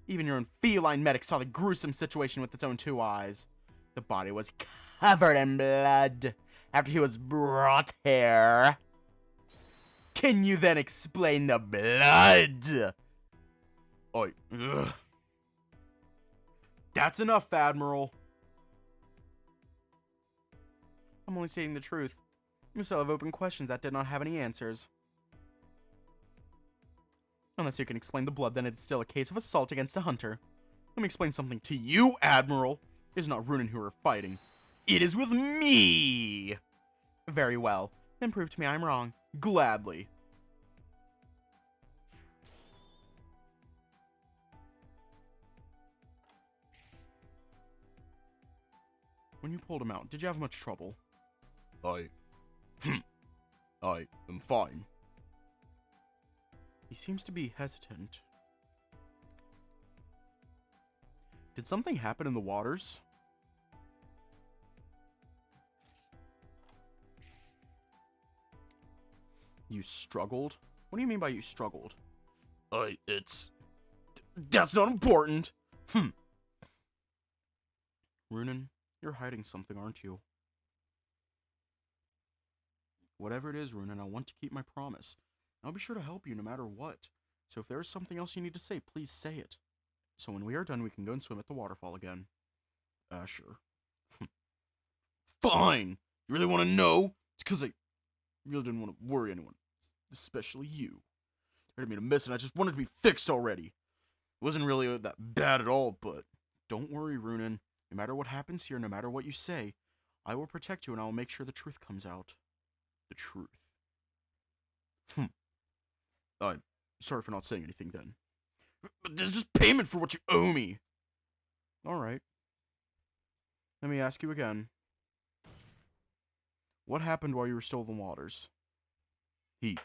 Even your own feline medic saw the gruesome situation with its own 2 eyes. The body was covered in blood after he was brought here. Can you then explain the blood? That's enough, Admiral. I'm only stating the truth. You still have open questions that did not have any answers. Unless you can explain the blood, then it's still a case of assault against a hunter. Let me explain something to you, Admiral. It is not Runan who are fighting. It is with me! Very well. Then prove to me I'm wrong. Gladly. When you pulled him out, did you have much trouble? I am fine. He seems to be hesitant. Did something happen in the waters? You struggled? What do you mean by you struggled? That's not important! Runan, you're hiding something, aren't you? Whatever it is, Runan, I want to keep my promise. I'll be sure to help you no matter what. So if there is something else you need to say, please say it. So when we are done, we can go and swim at the waterfall again. Sure. Fine. You really want to know? It's because I really didn't want to worry anyone, especially you. I didn't mean to miss it. I just wanted to be fixed already. It wasn't really that bad at all, but don't worry, Runan. No matter what happens here, no matter what you say, I will protect you and I will make sure the truth comes out. The truth. I'm sorry for not saying anything then. But there's just payment for what you owe me. Alright. Let me ask you again. What happened while you were still in the waters? He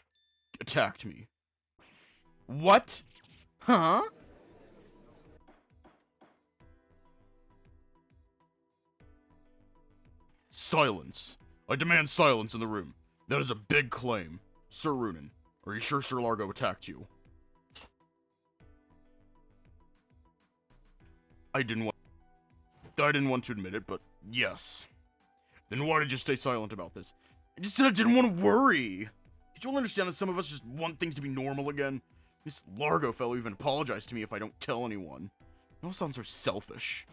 attacked me. What? Huh? Silence. I demand silence in the room. That is a big claim. Sir Runan, are you sure Sir Largo attacked you? I didn't want to admit it, but yes. Then why did you stay silent about this? I just said I didn't want to worry. Did you all understand that some of us just want things to be normal again? This Largo fellow even apologized to me if I don't tell anyone. It all sounds so selfish.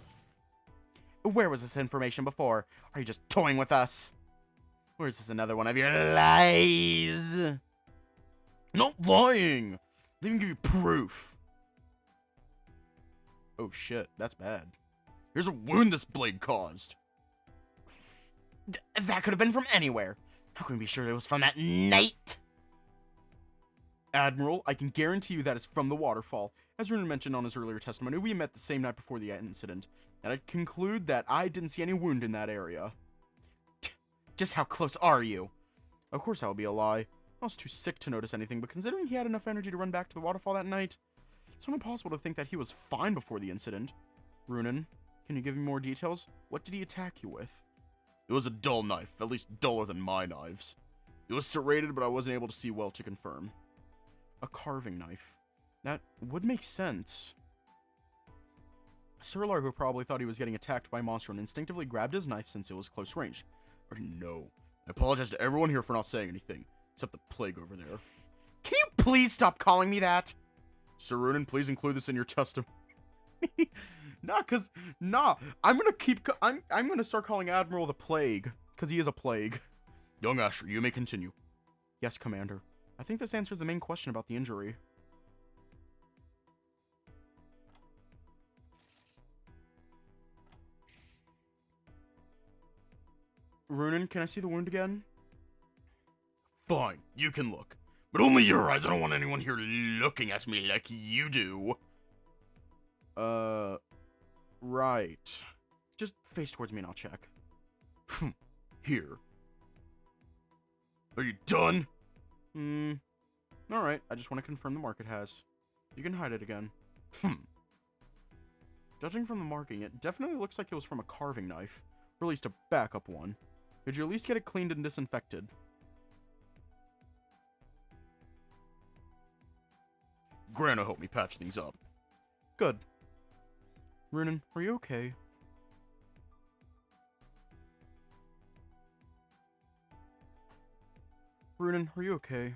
Where was this information before? Are you just toying with us? Or is this another one of your lies? Not lying! They even give you proof. Oh shit, that's bad. Here's a wound this blade caused. That could have been from anywhere. How can we be sure it was from that night? Admiral, I can guarantee you that it's from the waterfall. As Runan mentioned on his earlier testimony, we met the same night before the incident, and I conclude that I didn't see any wound in that area. Just how close are you? Of course that would be a lie. I was too sick to notice anything, but considering he had enough energy to run back to the waterfall that night, it's not impossible to think that he was fine before the incident. Runan, can you give me more details? What did he attack you with? It was a dull knife, at least duller than my knives. It was serrated, but I wasn't able to see well to confirm. A carving knife. That would make sense. Sir Largo probably thought he was getting attacked by a monster and instinctively grabbed his knife since it was close range. Or no. I apologize to everyone here for not saying anything, except the plague over there. Can you please stop calling me that? Sir Runan, please include this in your testimony. I'm gonna start calling Admiral the Plague, because he is a plague. Young Asher, you may continue. Yes, Commander. I think this answered the main question about the injury. Runan, can I see the wound again? Fine, you can look. But only your eyes. I don't want anyone here looking at me like you do. Right. Just face towards me and I'll check. Here. Are you done? Alright, I just want to confirm the mark it has. You can hide it again. Judging from the marking, it definitely looks like it was from a carving knife. Or at least a backup one. Could you at least get it cleaned and disinfected? Gran will help me patch things up. Good. Runan, are you okay? Runan, are you okay?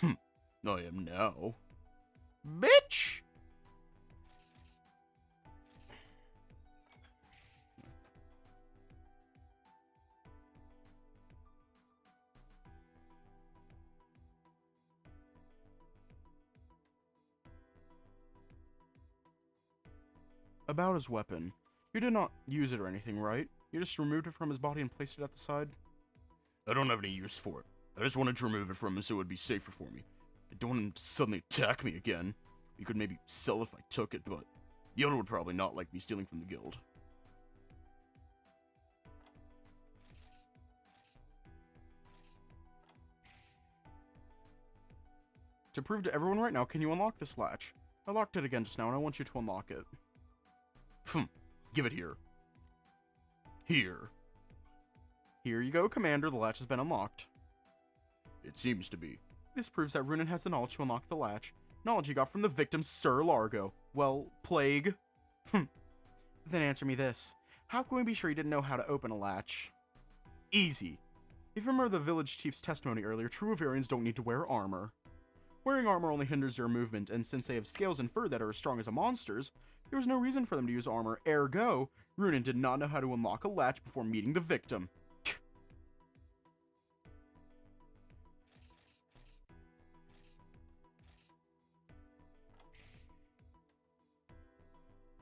I am now. Bitch! About his weapon. You did not use it or anything, right? You just removed it from his body and placed it at the side? I don't have any use for it. I just wanted to remove it from him so it would be safer for me. I don't want him to suddenly attack me again. We could maybe sell it if I took it, but the owner would probably not like me stealing from the guild. To prove to everyone right now, can you unlock this latch? I locked it again just now and I want you to unlock it. Give it here. Here. Here you go, Commander. The latch has been unlocked. It seems to be. This proves that Runan has the knowledge to unlock the latch. Knowledge he got from the victim, Sir Largo. Well, plague. Then answer me this. How can we be sure he didn't know how to open a latch? Easy. If you remember the village chief's testimony earlier, true Avarians don't need to wear armor. Wearing armor only hinders their movement, and since they have scales and fur that are as strong as a monster's, There was no reason for them to use armor, ergo, Runan did not know how to unlock a latch before meeting the victim.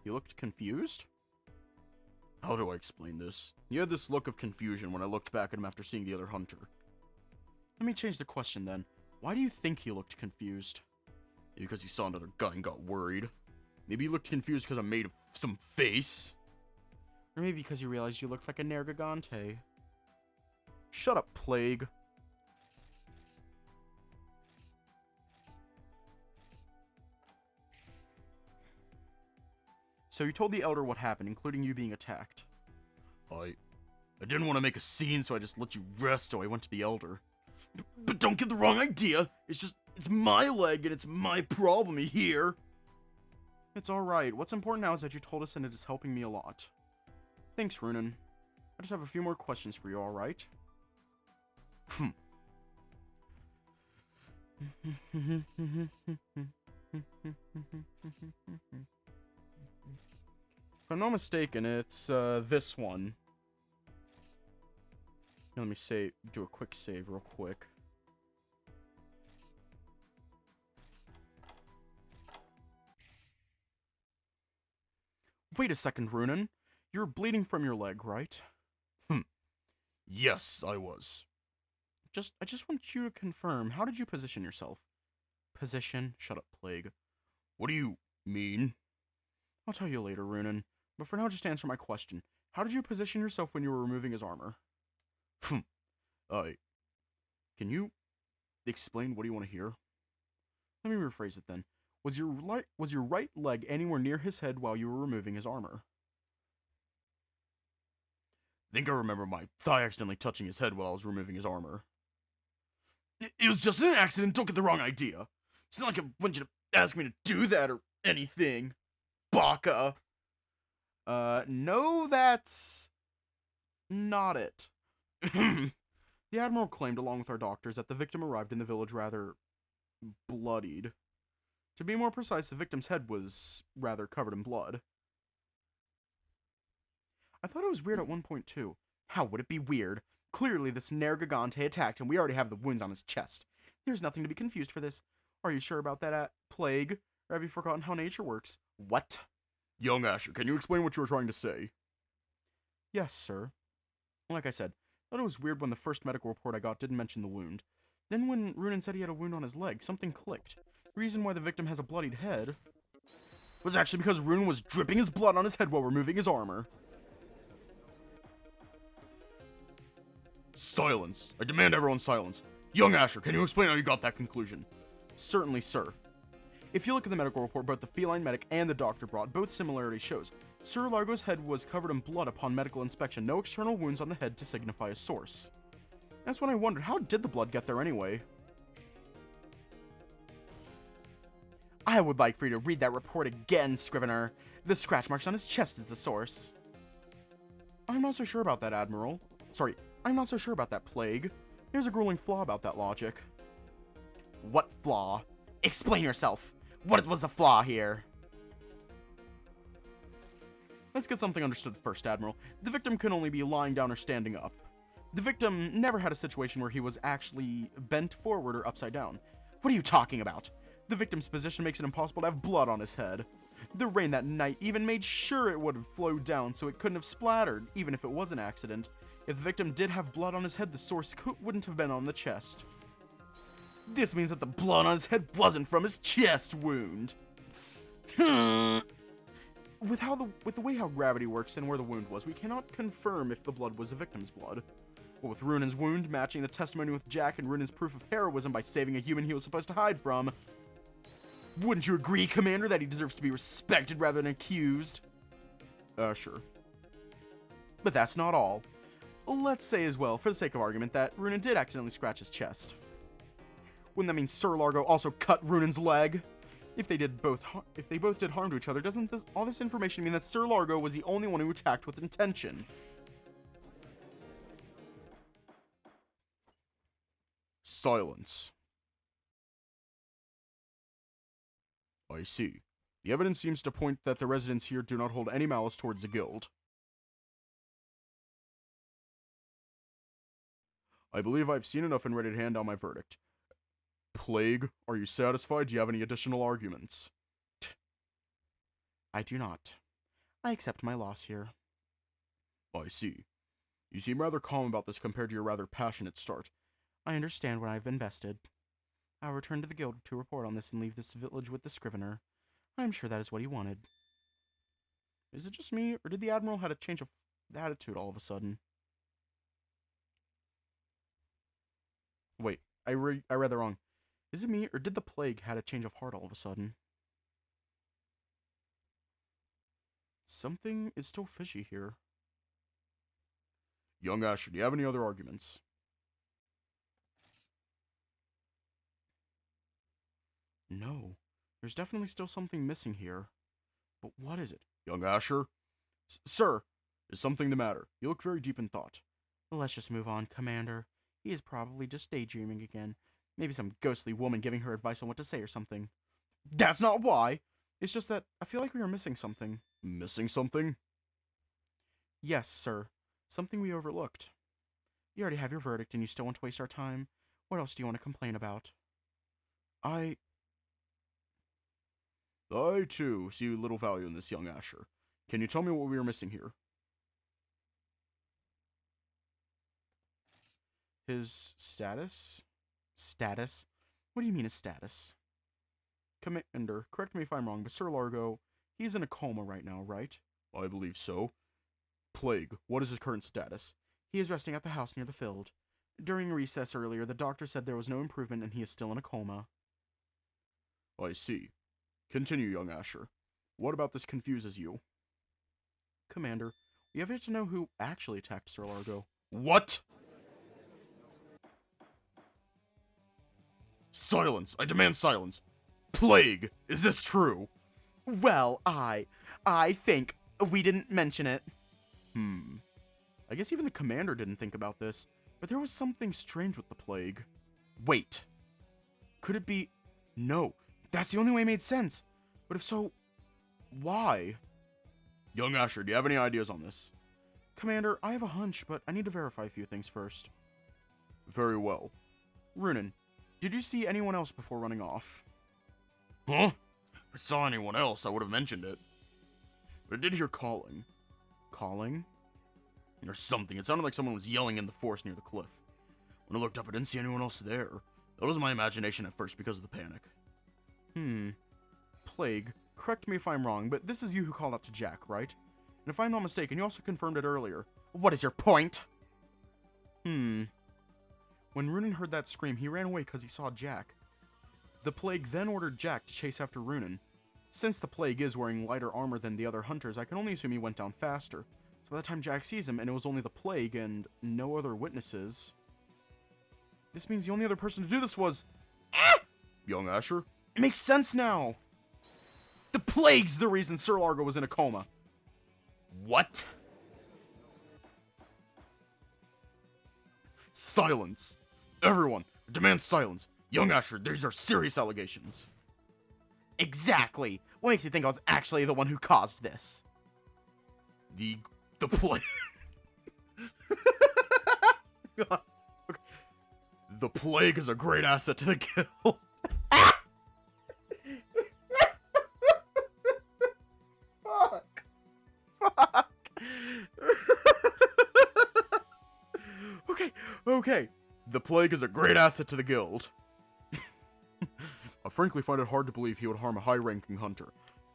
He looked confused? How do I explain this? He had this look of confusion when I looked back at him after seeing the other hunter. Let me change the question then. Why do you think he looked confused? Maybe because he saw another guy and got worried. Maybe he looked confused because I made some face. Or maybe because he realized you looked like a Nergigante. Shut up, Plague. So you told the Elder what happened, including you being attacked. I didn't want to make a scene, so I just let you rest, so I went to the Elder. But don't get the wrong idea! It's my leg, and it's my problem here! It's alright. What's important now is that you told us, and it is helping me a lot. Thanks, Runan. I just have a few more questions for you, alright? If I'm not mistaken, it's this one. Let me do a quick save real quick. Wait a second, Runan. You were bleeding from your leg, right? Yes, I was. I just want you to confirm, how did you position yourself? Position? Shut up, Plague. What do you mean? I'll tell you later, Runan. But for now, just answer my question. How did you position yourself when you were removing his armor? Can you explain what do you want to hear? Let me rephrase it then. Was your right leg anywhere near his head while you were removing his armor? I think I remember my thigh accidentally touching his head while I was removing his armor. It was just an accident, don't get the wrong idea. It's not like I want you to ask me to do that or anything. Baka. No, that's not it. The Admiral claimed, along with our doctors, that the victim arrived in the village rather bloodied. To be more precise, the victim's head was rather covered in blood. I thought it was weird at one point, too. How would it be weird? Clearly, this Nergigante attacked, and we already have the wounds on his chest. There's nothing to be confused for this. Are you sure about that, Plague? Or have you forgotten how nature works? What? Young Asher, can you explain what you were trying to say? Yes, sir. Like I said, I thought it was weird when the first medical report I got didn't mention the wound. Then when Runan said he had a wound on his leg, something clicked. The reason why the victim has a bloodied head was actually because Runan was dripping his blood on his head while removing his armor. Silence! I demand everyone's silence. Young Asher, can you explain how you got that conclusion? Certainly, sir. If you look at the medical report both the feline medic and the doctor brought, both similarity shows. Sir Largo's head was covered in blood upon medical inspection, no external wounds on the head to signify a source. That's when I wondered, how did the blood get there anyway? I would like for you to read that report again, Scrivener. The scratch marks on his chest is the source. I'm not so sure about that, Admiral. Sorry, I'm not so sure about that, Plague. There's a grueling flaw about that logic. What flaw? Explain yourself. What was the flaw here? Let's get something understood first, Admiral. The victim can only be lying down or standing up. The victim never had a situation where he was actually bent forward or upside down. What are you talking about? The victim's position makes it impossible to have blood on his head. The rain that night even made sure it would have flowed down so it couldn't have splattered, even if it was an accident. If the victim did have blood on his head, the source wouldn't have been on the chest. This means that the blood on his head wasn't from his chest wound. With the way how gravity works and where the wound was, we cannot confirm if the blood was the victim's blood. But with Runan's wound matching the testimony with Jack and Runan's proof of heroism by saving a human he was supposed to hide from, wouldn't you agree, Commander, that he deserves to be respected rather than accused? Sure. But that's not all. Let's say as well, for the sake of argument, that Runan did accidentally scratch his chest. Wouldn't that mean Sir Largo also cut Runan's leg? If they both did harm to each other, doesn't all this information mean that Sir Largo was the only one who attacked with intention? Silence. I see. The evidence seems to point that the residents here do not hold any malice towards the guild. I believe I've seen enough and ready to hand down my verdict. Plague, are you satisfied? Do you have any additional arguments? I do not. I accept my loss here. I see. You seem rather calm about this compared to your rather passionate start. I understand what I've invested. I'll return to the guild to report on this and leave this village with the scrivener. I'm sure that is what he wanted. Is it just me, or did the Admiral have a change of attitude all of a sudden? Wait, I read that wrong. Is it me, or did the plague had a change of heart all of a sudden? Something is still fishy here. Young Asher, do you have any other arguments? No. There's definitely still something missing here. But what is it? Young Asher? Sir, is something the matter? You look very deep in thought. Let's just move on, Commander. He is probably just daydreaming again. Maybe some ghostly woman giving her advice on what to say or something. That's not why! It's just that I feel like we are missing something. Missing something? Yes, sir. Something we overlooked. You already have your verdict and you still want to waste our time. What else do you want to complain about? I too see little value in this, young Asher. Can you tell me what we are missing here? His status? Status? What do you mean his status? Commander, correct me if I'm wrong, but Sir Largo, he's in a coma right now, right? I believe so. Plague, what is his current status? He is resting at the house near the field. During recess earlier, the doctor said there was no improvement and he is still in a coma. I see. Continue, young Asher. What about this confuses you? Commander, we have yet to know who actually attacked Sir Largo. What? Silence! I demand silence! Plague! Is this true? Well, I think we didn't mention it. I guess even the commander didn't think about this, but there was something strange with the plague. Wait. Could it be... No, that's the only way it made sense. But if so, why? Young Asher, do you have any ideas on this? Commander, I have a hunch, but I need to verify a few things first. Very well. Runan, did you see anyone else before running off? Huh? If I saw anyone else, I would have mentioned it. But I did hear calling. Calling? Or something. It sounded like someone was yelling in the forest near the cliff. When I looked up, I didn't see anyone else there. That was my imagination at first because of the panic. Plague, correct me if I'm wrong, but this is you who called out to Jack, right? And if I'm not mistaken, you also confirmed it earlier. What is your point? When Runan heard that scream, he ran away because he saw Jack. The Plague then ordered Jack to chase after Runan. Since the Plague is wearing lighter armor than the other hunters, I can only assume he went down faster. So by the time Jack sees him, and it was only the Plague and no other witnesses... This means the only other person to do this was... Young Asher? It makes sense now! The Plague's the reason Sir Largo was in a coma. What? Silence! Everyone, demand silence! Young Asher, these are serious allegations. Exactly! What makes you think I was actually the one who caused this? The Plague... God. Okay. The Plague is a great asset to the guild. Fuck. Okay. The Plague is a great asset to the guild. I frankly find it hard to believe he would harm a high-ranking hunter.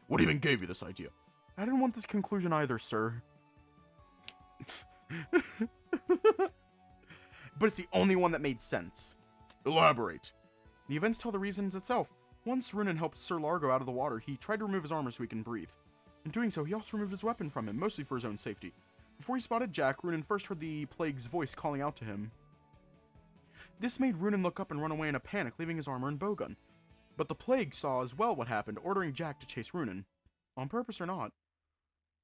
What even gave you this idea? I didn't want this conclusion either, sir. But it's the only one that made sense. Elaborate. The events tell the reasons itself. Once Runan helped Sir Largo out of the water, he tried to remove his armor so he can breathe. In doing so, he also removed his weapon from him, mostly for his own safety. Before he spotted Jack, Runan first heard the Plague's voice calling out to him. This made Runan look up and run away in a panic, leaving his armor and bowgun. But the Plague saw as well what happened, ordering Jack to chase Runan. On purpose or not.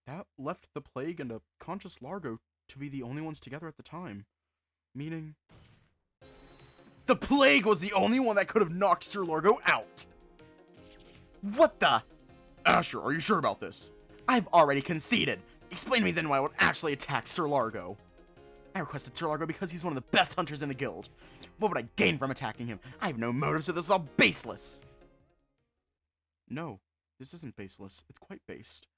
That left the Plague and a conscious Largo to be the only ones together at the time. Meaning... The Plague was the only one that could have knocked Sir Largo out! What the... Asher, are you sure about this? I've already conceded. Explain to me then why I would actually attack Sir Largo. I requested Sir Largo because he's one of the best hunters in the guild. What would I gain from attacking him? I have no motive, so this is all baseless. No, this isn't baseless. It's quite based.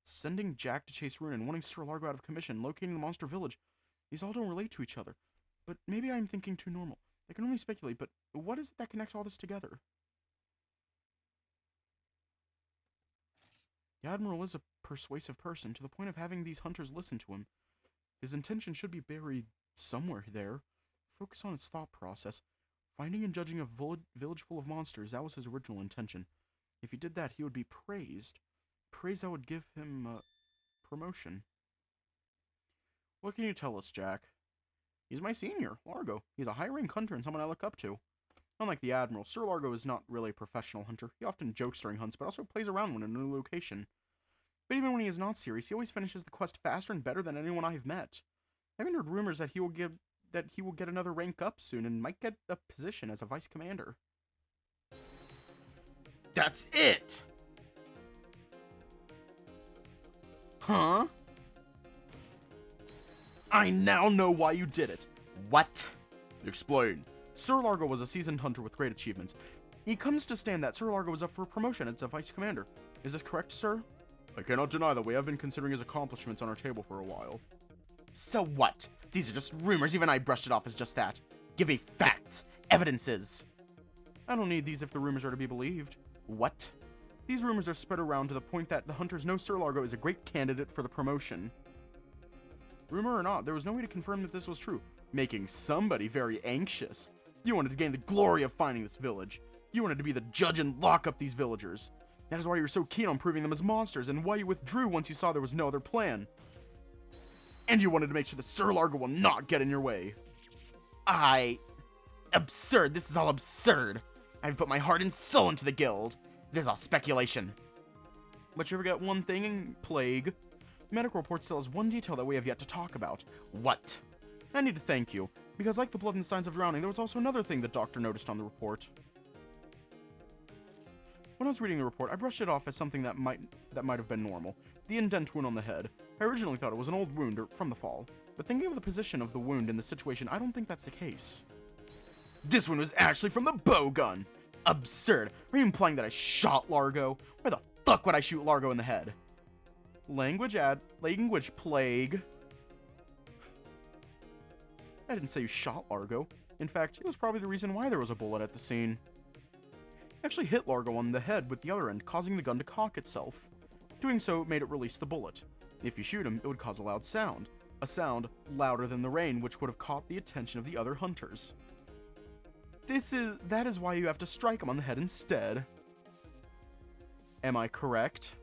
Sending Jack to chase Runan, wanting Sir Largo out of commission, locating the monster village. These all don't relate to each other. But maybe I'm thinking too normal. I can only speculate, but what is it that connects all this together? The Admiral is a persuasive person, to the point of having these hunters listen to him. His intention should be buried somewhere there. Focus on his thought process. Finding and judging a village full of monsters, that was his original intention. If he did that, he would be praised. Praise that would give him, promotion. What can you tell us, Jack? He's my senior, Largo. He's a high-rank hunter and someone I look up to. Unlike the Admiral, Sir Largo is not really a professional hunter. He often jokes during hunts, but also plays around when in a new location. But even when he is not serious, he always finishes the quest faster and better than anyone I have met. I've heard rumors that he will get another rank up soon and might get a position as a vice commander. That's it! Huh? I now know why you did it. What? Explain. Sir Largo was a seasoned hunter with great achievements. It comes to stand that Sir Largo was up for promotion as a vice commander. Is this correct, sir? I cannot deny that we have been considering his accomplishments on our table for a while. So what? These are just rumors. Even I brushed it off as just that. Give me facts. Evidences. I don't need these if the rumors are to be believed. What? These rumors are spread around to the point that the hunters know Sir Largo is a great candidate for the promotion. Rumor or not, there was no way to confirm that this was true, making somebody very anxious. You wanted to gain the glory of finding this village. You wanted to be the judge and lock up these villagers. That is why you were so keen on proving them as monsters, and why you withdrew once you saw there was no other plan. And you wanted to make sure that Sir Largo will not get in your way. Absurd. This is all absurd. I've put my heart and soul into the guild. This is all speculation. But you forget one thing in Plague. Medical report still has one detail that we have yet to talk about. What? I need to thank you, because like the blood and signs of drowning, there was also another thing the doctor noticed on the report. When I was reading the report, I brushed it off as something that might have been normal. The indent wound on the head. I originally thought it was an old wound from the fall, but thinking of the position of the wound in the situation, I don't think that's the case. This one was actually from the bow gun. Absurd. Are you implying that I shot Largo? Why the fuck would I shoot Largo in the head? Language Plague. I didn't say you shot Largo. In fact, it was probably the reason why there was a bullet at the scene. I actually hit Largo on the head with the other end, causing the gun to cock itself. Doing so made it release the bullet. If you shoot him, it would cause a loud sound. A sound louder than the rain, which would have caught the attention of the other hunters. That is why you have to strike him on the head instead. Am I correct?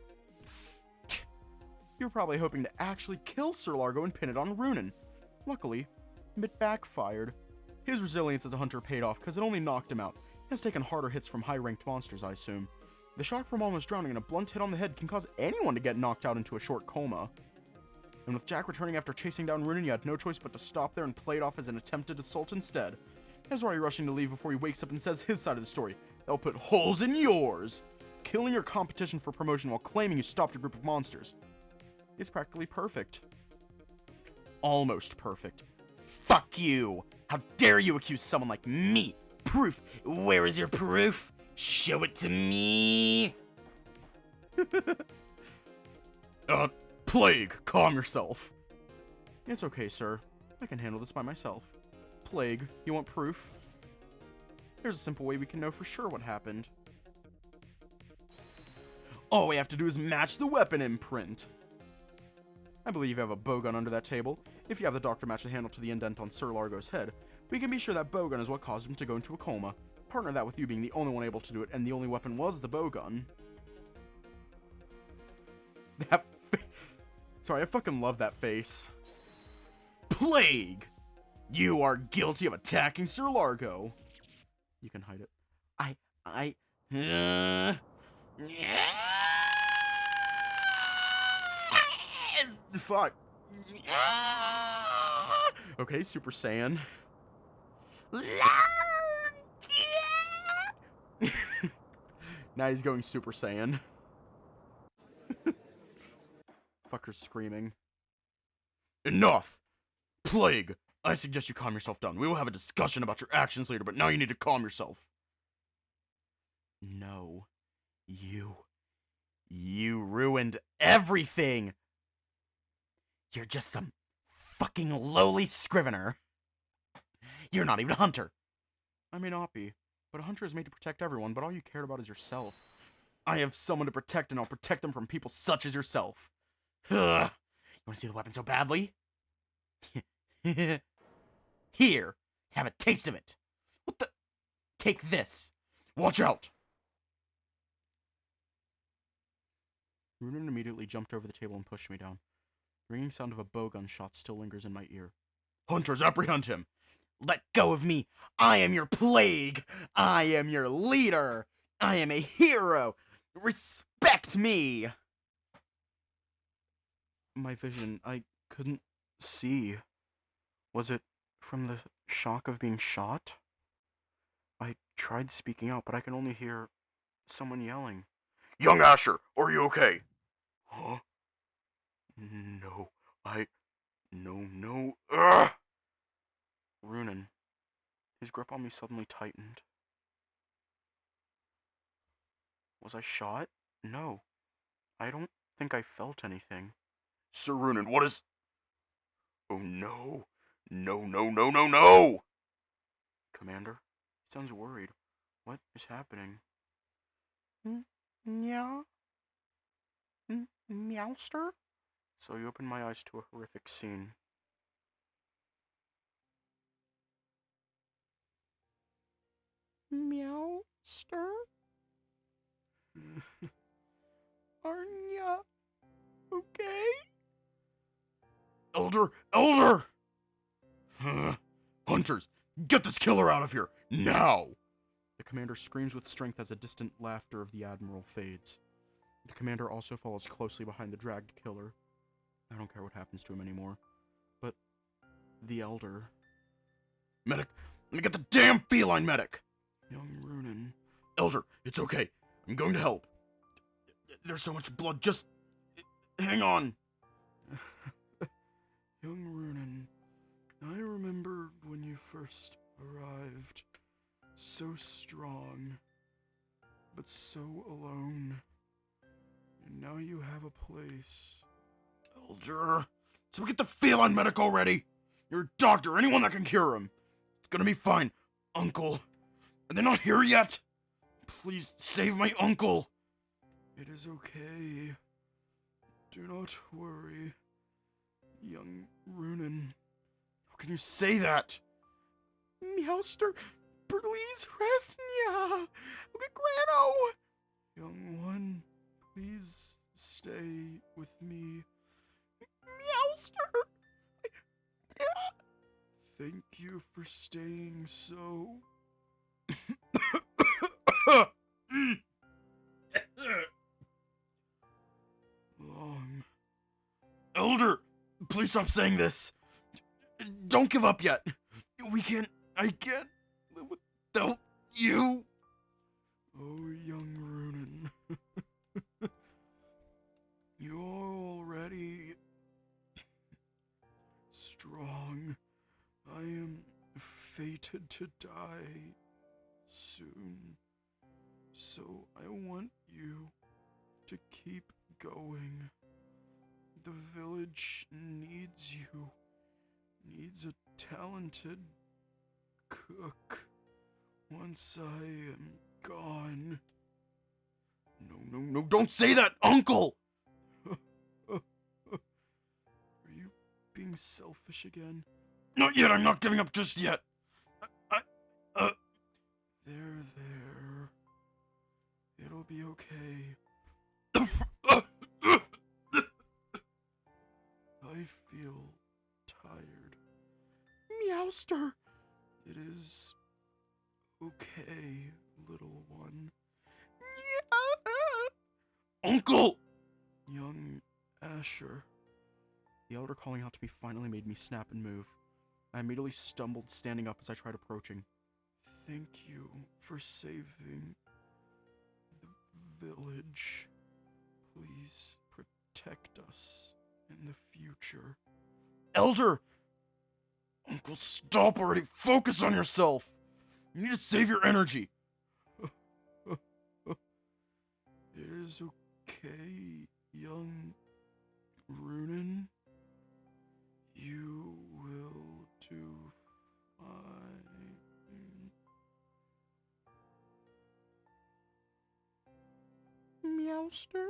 You were probably hoping to actually kill Sir Largo and pin it on Runan. Luckily, it backfired. His resilience as a hunter paid off because it only knocked him out. He has taken harder hits from high-ranked monsters, I assume. The shock from almost drowning and a blunt hit on the head can cause anyone to get knocked out into a short coma. And with Jack returning after chasing down Runan, you had no choice but to stop there and play it off as an attempted assault instead. That's why you're rushing to leave before he wakes up and says his side of the story. That'll put holes in yours! Killing your competition for promotion while claiming you stopped a group of monsters. It's practically perfect. Almost perfect. Fuck you! How dare you accuse someone like me? Proof! Where is your proof? Show it to me! Plague, calm yourself. It's okay, sir. I can handle this by myself. Plague, you want proof? There's a simple way we can know for sure what happened. All we have to do is match the weapon imprint. I believe you have a bowgun under that table. If you have the doctor match the handle to the indent on Sir Largo's head, we can be sure that bowgun is what caused him to go into a coma. Partner that with you being the only one able to do it, and the only weapon was the bowgun. Sorry, I fucking love that face. Plague! You are guilty of attacking Sir Largo. You can hide it. Fuck. Okay, Super Saiyan. Now he's going Super Saiyan. suckers screaming. Enough! Plague! I suggest you calm yourself down. We will have a discussion about your actions later, but now you need to calm yourself. No. You ruined everything! You're just some fucking lowly scrivener. You're not even a hunter. I may not be, but a hunter is made to protect everyone, but all you cared about is yourself. I have someone to protect, and I'll protect them from people such as yourself. Ugh. You want to see the weapon so badly? Here, have a taste of it. What the? Take this. Watch out! Runan immediately jumped over the table and pushed me down. The ringing sound of a bowgun shot still lingers in my ear. Hunters, apprehend him! Let go of me! I am your plague! I am your leader! I am a hero! Respect me! My vision, I couldn't see. Was it from the shock of being shot? I tried speaking out, but I can only hear someone yelling. Young Asher, are you okay? Huh? No, No. Ugh! Runan. His grip on me suddenly tightened. Was I shot? No. I don't think I felt anything. Sir Runan, what is... Oh no. No. Commander? He sounds worried. What is happening? Yeah? Meowster? So you opened my eyes to a horrific scene. Meowster? Aren't ya okay? Elder! Hunters, get this killer out of here, now! The commander screams with strength as the distant laughter of the admiral fades. The commander also follows closely behind the dragged killer. I don't care what happens to him anymore. But the elder... Medic! Let me get the damn feline medic! Young Runan. Elder, it's okay. I'm going to help. There's so much blood, just... hang on. Young Runan, I remember when you first arrived. So strong, but so alone. And now you have a place. Elder, so get the feline medic already! You're a doctor, anyone that can cure him. It's gonna be fine. Uncle, are they not here yet? Please save my uncle. It is okay. Do not worry. Young Runan. How can you say that? Meowster, please rest me. Look at Grano. Young one, please stay with me. Meowster. Thank you for staying so long. Elder, please stop saying this. Don't give up yet. I can't live without you. Oh, young Runan. You're already strong. I am fated to die soon. So I want you to keep going. The village needs you. Needs a talented cook. Once I am gone. No, don't say that, Uncle! Are you being selfish again? Not yet, I'm not giving up just yet. There. It'll be okay. I feel tired. Meowster! It is okay, little one. Uncle! Young Asher. The elder calling out to me finally made me snap and move. I immediately stumbled, standing up as I tried approaching. Thank you for saving the village. Please protect us in the future. Elder! Uncle, stop already. Focus on yourself. You need to save your energy. It is okay, young Runan. You will do fine. Meowster?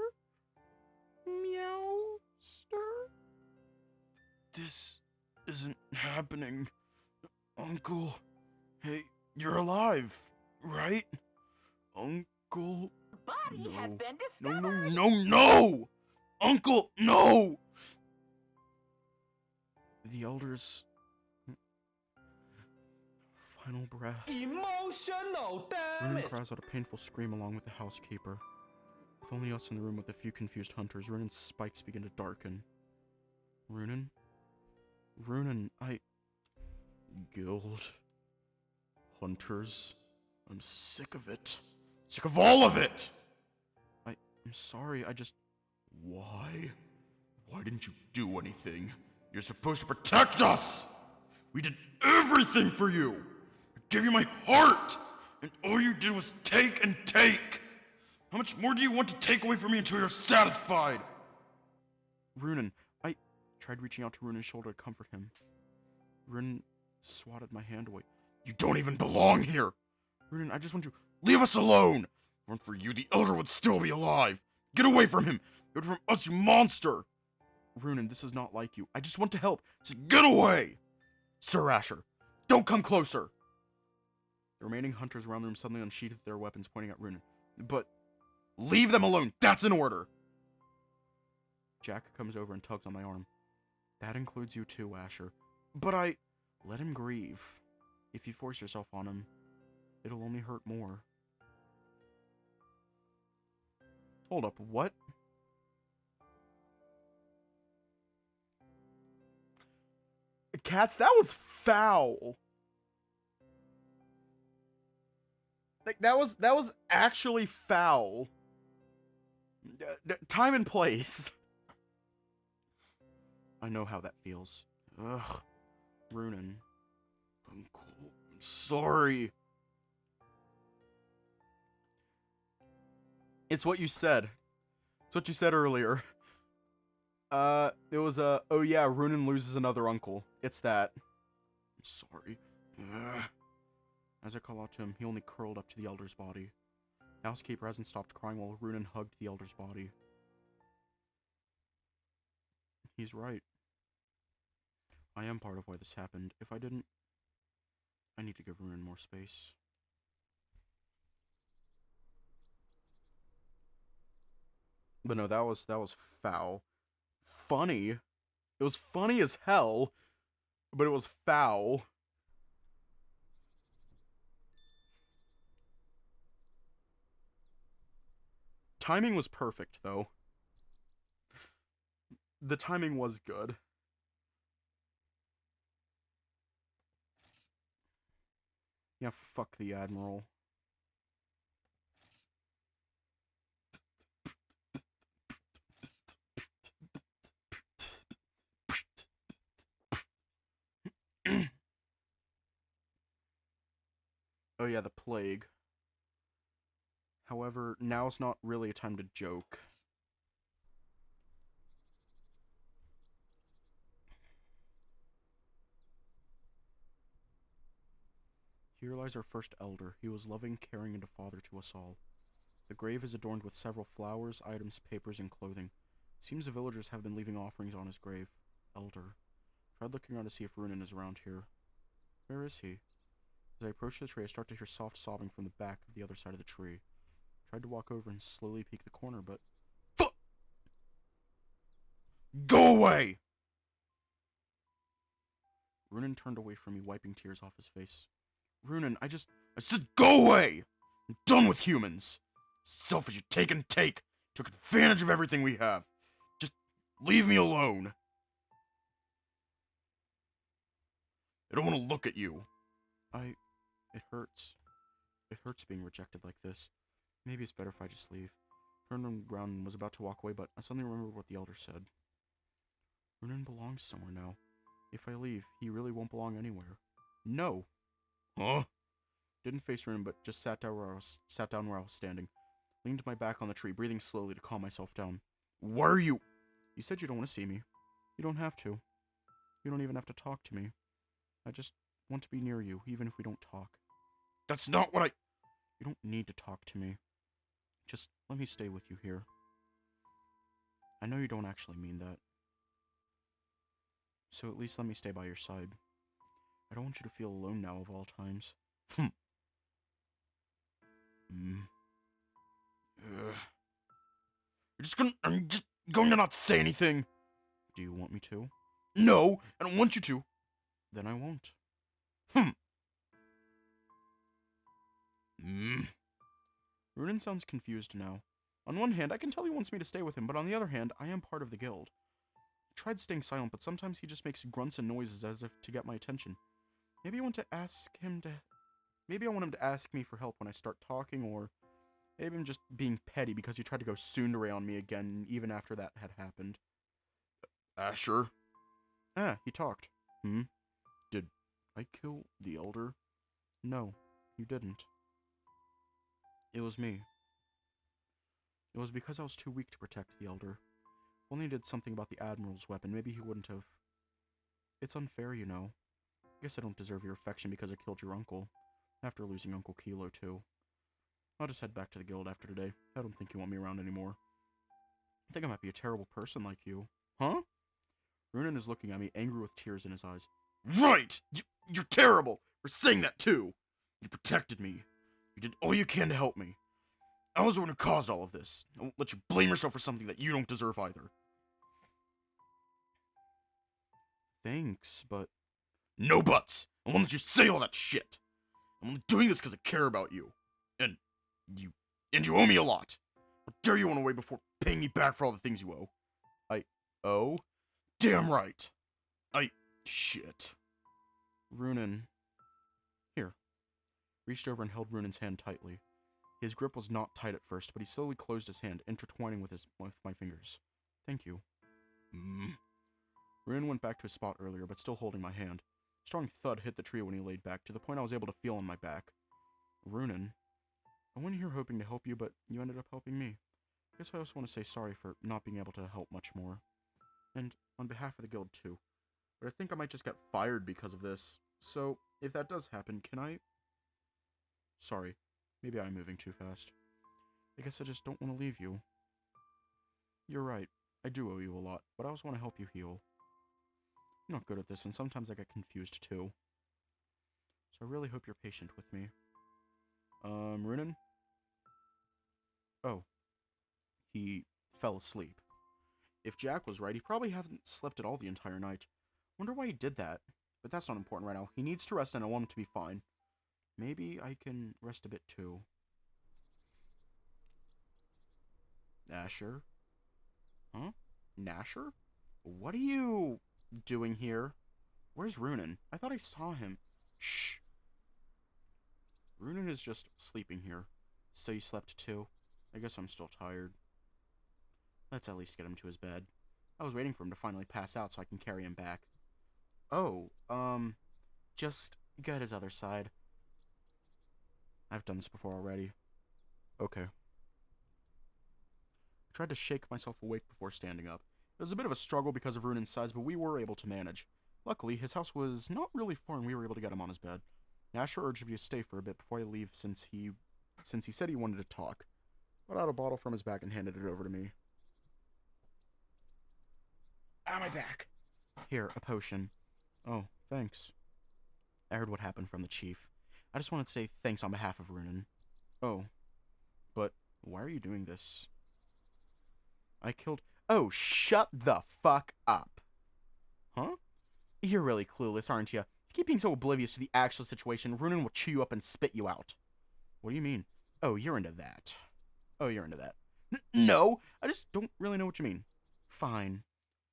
Meowster? This isn't happening. Uncle. Hey, you're alive, right? Uncle. Body has No. been No, discovered. no, no, no! Uncle, no! The Elder's final breath. Emotional, damn Runan it! cries out a painful scream along with the housekeeper. With only us in the room with a few confused hunters, Runan's spikes begin to darken. Runan? Runan, Guild. Hunters. I'm sick of it. Sick of all of it! I'm sorry, Why? Why didn't you do anything? You're supposed to protect us! We did everything for you! I gave you my heart! And all you did was take and take! How much more do you want to take away from me until you're satisfied? Runan, I tried reaching out to Runan's shoulder to comfort him. Runan swatted my hand away. You don't even belong here! Runan, I just want you. Leave us alone! If it weren't for you, the Elder would still be alive! Get away from him! Get from us, you monster! Runan, this is not like you. I just want to help. Just get away! Sir Asher, don't come closer! The remaining hunters around the room suddenly unsheathed their weapons, pointing at Runan. But leave them alone! That's an order! Jack comes over and tugs on my arm. That includes you too, Asher. But let him grieve. If you force yourself on him, it'll only hurt more. Hold up, what? Cats, that was foul. Like, that was actually foul. Time and place. I know how that feels. Ugh. Runan. Uncle, I'm sorry. It's what you said. It's what you said earlier. It was oh yeah, Runan loses another uncle. It's that. I'm sorry. Ugh. As I call out to him, he only curled up to the Elder's body. The housekeeper hasn't stopped crying while Runan hugged the Elder's body. He's right. I am part of why this happened. If I didn't, I need to give Runan more space. But no, that was foul. Funny. It was funny as hell, but it was foul. Timing was perfect, though. The timing was good. Yeah, fuck the Admiral. Oh yeah, the plague. However, now's not really a time to joke. Here lies our first elder. He was loving, caring, and a father to us all. The grave is adorned with several flowers, items, papers, and clothing. It seems the villagers have been leaving offerings on his grave. Elder. Tried looking around to see if Runan is around here. Where is he? As I approach the tree, I start to hear soft sobbing from the back of the other side of the tree. Tried to walk over and slowly peek the corner, but... Go away! Runan turned away from me, wiping tears off his face. Runan, I said go away! I'm done with humans! Selfish, you take and take! Took advantage of everything we have! Just leave me alone! I don't want to look at you! It hurts. It hurts being rejected like this. Maybe it's better if I just leave. Turned around and was about to walk away, but I suddenly remembered what the Elder said. Runan belongs somewhere now. If I leave, he really won't belong anywhere. No. Huh? Didn't face Runan, but just sat down where I was standing. Leaned my back on the tree, breathing slowly to calm myself down. Why are you? You said you don't want to see me. You don't have to. You don't even have to talk to me. I just want to be near you, even if we don't talk. That's not what I... You don't need to talk to me. Just let me stay with you here. I know you don't actually mean that. So at least let me stay by your side. I don't want you to feel alone now of all times. I'm just going to not say anything. Do you want me to? No, I don't want you to. Then I won't. Runan sounds confused now. On one hand, I can tell he wants me to stay with him, but on the other hand, I am part of the guild. I tried staying silent, but sometimes he just makes grunts and noises as if to get my attention. Maybe I want him to ask me for help when I start talking, or maybe I'm just being petty because he tried to go tsundere on me again, even after that had happened. Asher? He talked. Did I kill the Elder? No, you didn't. It was me. It was because I was too weak to protect the Elder. If only I did something about the Admiral's weapon, maybe he wouldn't have. It's unfair, you know. I guess I don't deserve your affection because I killed your uncle. After losing Uncle Kilo, too. I'll just head back to the guild after today. I don't think you want me around anymore. I think I might be a terrible person like you. Huh? Runan is looking at me, angry with tears in his eyes. Right! You're terrible for saying that, too! You protected me. You did all you can to help me. I was the one who caused all of this. I won't let you blame yourself for something that you don't deserve either. Thanks, but... No buts! I won't let you say all that shit! I'm only doing this because I care about you. And you owe me a lot. How dare you run away before paying me back for all the things you owe? I owe? Damn right! Shit. Runan. Here. Reached over and held Runan's hand tightly. His grip was not tight at first, but he slowly closed his hand, intertwining with my fingers. Thank you. Runan went back to his spot earlier, but still holding my hand. A strong thud hit the tree when he laid back, to the point I was able to feel on my back. Runan. I went here hoping to help you, but you ended up helping me. I guess I also want to say sorry for not being able to help much more. And on behalf of the guild, too. But I think I might just get fired because of this. So, if that does happen, can I... Sorry. Maybe I'm moving too fast. I guess I just don't want to leave you. You're right. I do owe you a lot, but I also want to help you heal. I'm not good at this, and sometimes I get confused, too. So I really hope you're patient with me. Runan? Oh. He fell asleep. If Jack was right, he probably hasn't slept at all the entire night. Wonder why he did that. But that's not important right now. He needs to rest, and I want him to be fine. Maybe I can rest a bit, too. Asher? Huh? Nasher? What are you doing here? Where's Runan? I thought I saw him. Shh. Runan is just sleeping here. So you slept too? I guess I'm still tired. Let's at least get him to his bed. I was waiting for him to finally pass out so I can carry him back. Oh, just go at his other side. I've done this before already. Okay. I tried to shake myself awake before standing up. It was a bit of a struggle because of Runan's size, but we were able to manage. Luckily, his house was not really far and we were able to get him on his bed. Nasher urged me to stay for a bit before I leave since he said he wanted to talk. Got out a bottle from his bag and handed it over to me. Ah, my back. Here, a potion. Oh, thanks. I heard what happened from the chief. I just wanted to say thanks on behalf of Runan. Oh. But why are you doing this? I killed... Oh, shut the fuck up. Huh? You're really clueless, aren't you? You keep being so oblivious to the actual situation, Runan will chew you up and spit you out. What do you mean? Oh, you're into that. Oh, you're into that. No, I just don't really know what you mean. Fine.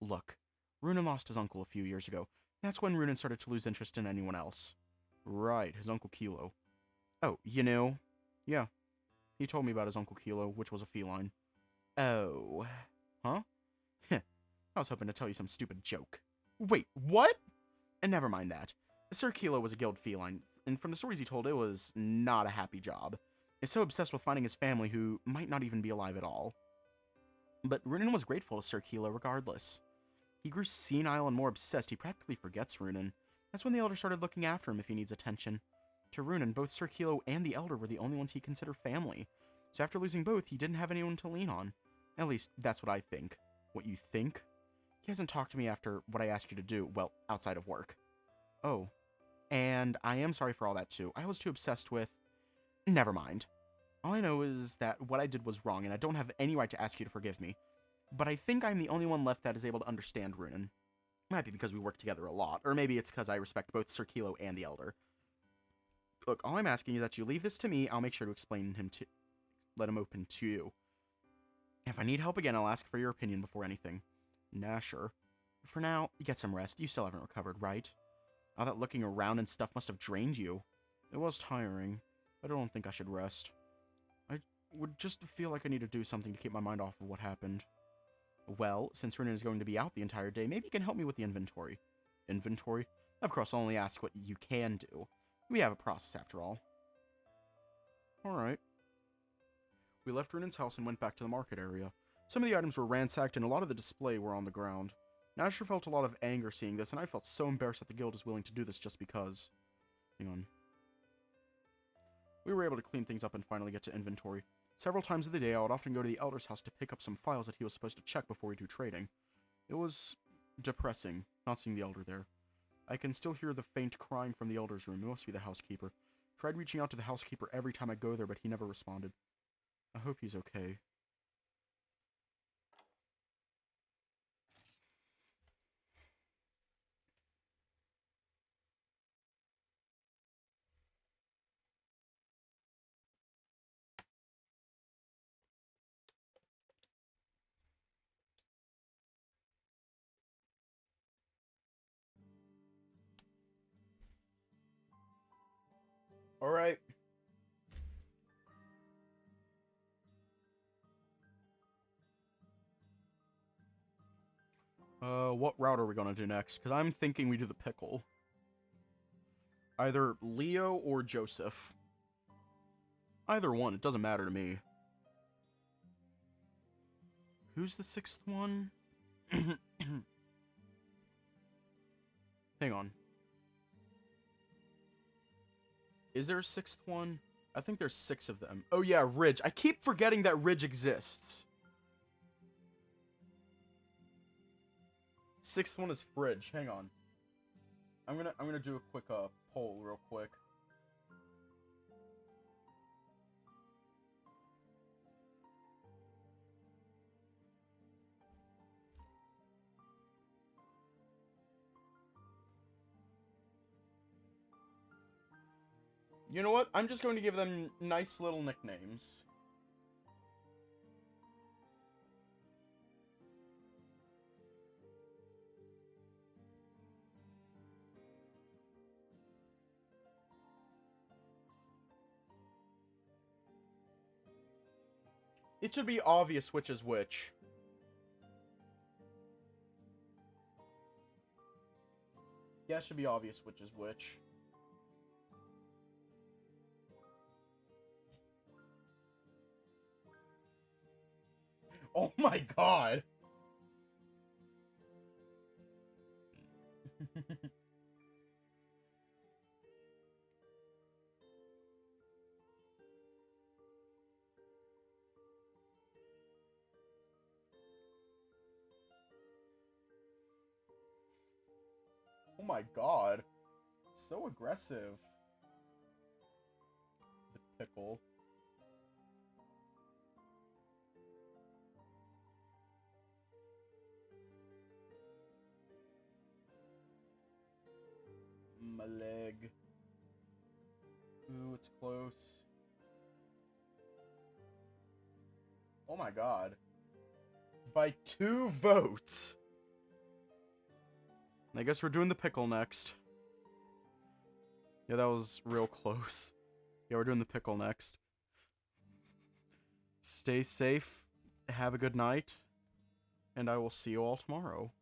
Look, Runan lost his uncle a few years ago. That's when Runan started to lose interest in anyone else. Right, his Uncle Kilo. Oh, you know? Yeah. He told me about his Uncle Kilo, which was a feline. Oh. Huh? I was hoping to tell you some stupid joke. Wait, what? And never mind that. Sir Kilo was a guild feline, and from the stories he told, it was not a happy job. He's so obsessed with finding his family who might not even be alive at all. But Runan was grateful to Sir Kilo regardless. He grew senile and more obsessed, he practically forgets Runan. That's when the Elder started looking after him if he needs attention. To Runan, both Sir Kilo and the Elder were the only ones he considered family. So after losing both, he didn't have anyone to lean on. At least, that's what I think. What you think? He hasn't talked to me after what I asked you to do, well, outside of work. Oh. And I am sorry for all that too. I was too obsessed with... Never mind. All I know is that what I did was wrong, and I don't have any right to ask you to forgive me. But I think I'm the only one left that is able to understand Runan. Might be because we work together a lot, or maybe it's because I respect both Sir Kilo and the Elder. Look, all I'm asking is that you leave this to me. I'll make sure to explain him to... let him open to you. If I need help again, I'll ask for your opinion before anything. Nah, sure. For now, get some rest. You still haven't recovered, right? All that looking around and stuff must have drained you. It was tiring, but I don't think I should rest. I would just feel like I need to do something to keep my mind off of what happened. Well, since Runan is going to be out the entire day, maybe you can help me with the inventory. Inventory? Of course, I'll only ask what you can do. We have a process after all. Alright. We left Runan's house and went back to the market area. Some of the items were ransacked and a lot of the display were on the ground. Nashor felt a lot of anger seeing this, and I felt so embarrassed that the guild is willing to do this just because. Hang on. We were able to clean things up and finally get to inventory. Several times of the day, I would often go to the Elder's house to pick up some files that he was supposed to check before we do trading. It was depressing, not seeing the Elder there. I can still hear the faint crying from the Elder's room. It must be the housekeeper. Tried reaching out to the housekeeper every time I go there, but he never responded. I hope he's okay. Alright. What route are we gonna do next? Because I'm thinking we do the pickle. Either Leo or Joseph. Either one, it doesn't matter to me. Who's the sixth one? Hang on. Is there a sixth one? I think there's 6 of them. Oh yeah, Ridge. I keep forgetting that Ridge exists. Sixth one is Fridge. Hang on. I'm gonna do a quick poll real quick. You know what? I'm just going to give them nice little nicknames. It should be obvious which is which. Yeah, it should be obvious which is which. Oh my god! Oh my god. So aggressive. The pickle. My leg. Ooh, it's close. Oh my god. By 2 votes. I guess we're doing the pickle next. Yeah, that was real close. Yeah, we're doing the pickle next. Stay safe. Have a good night. and I will see you all tomorrow.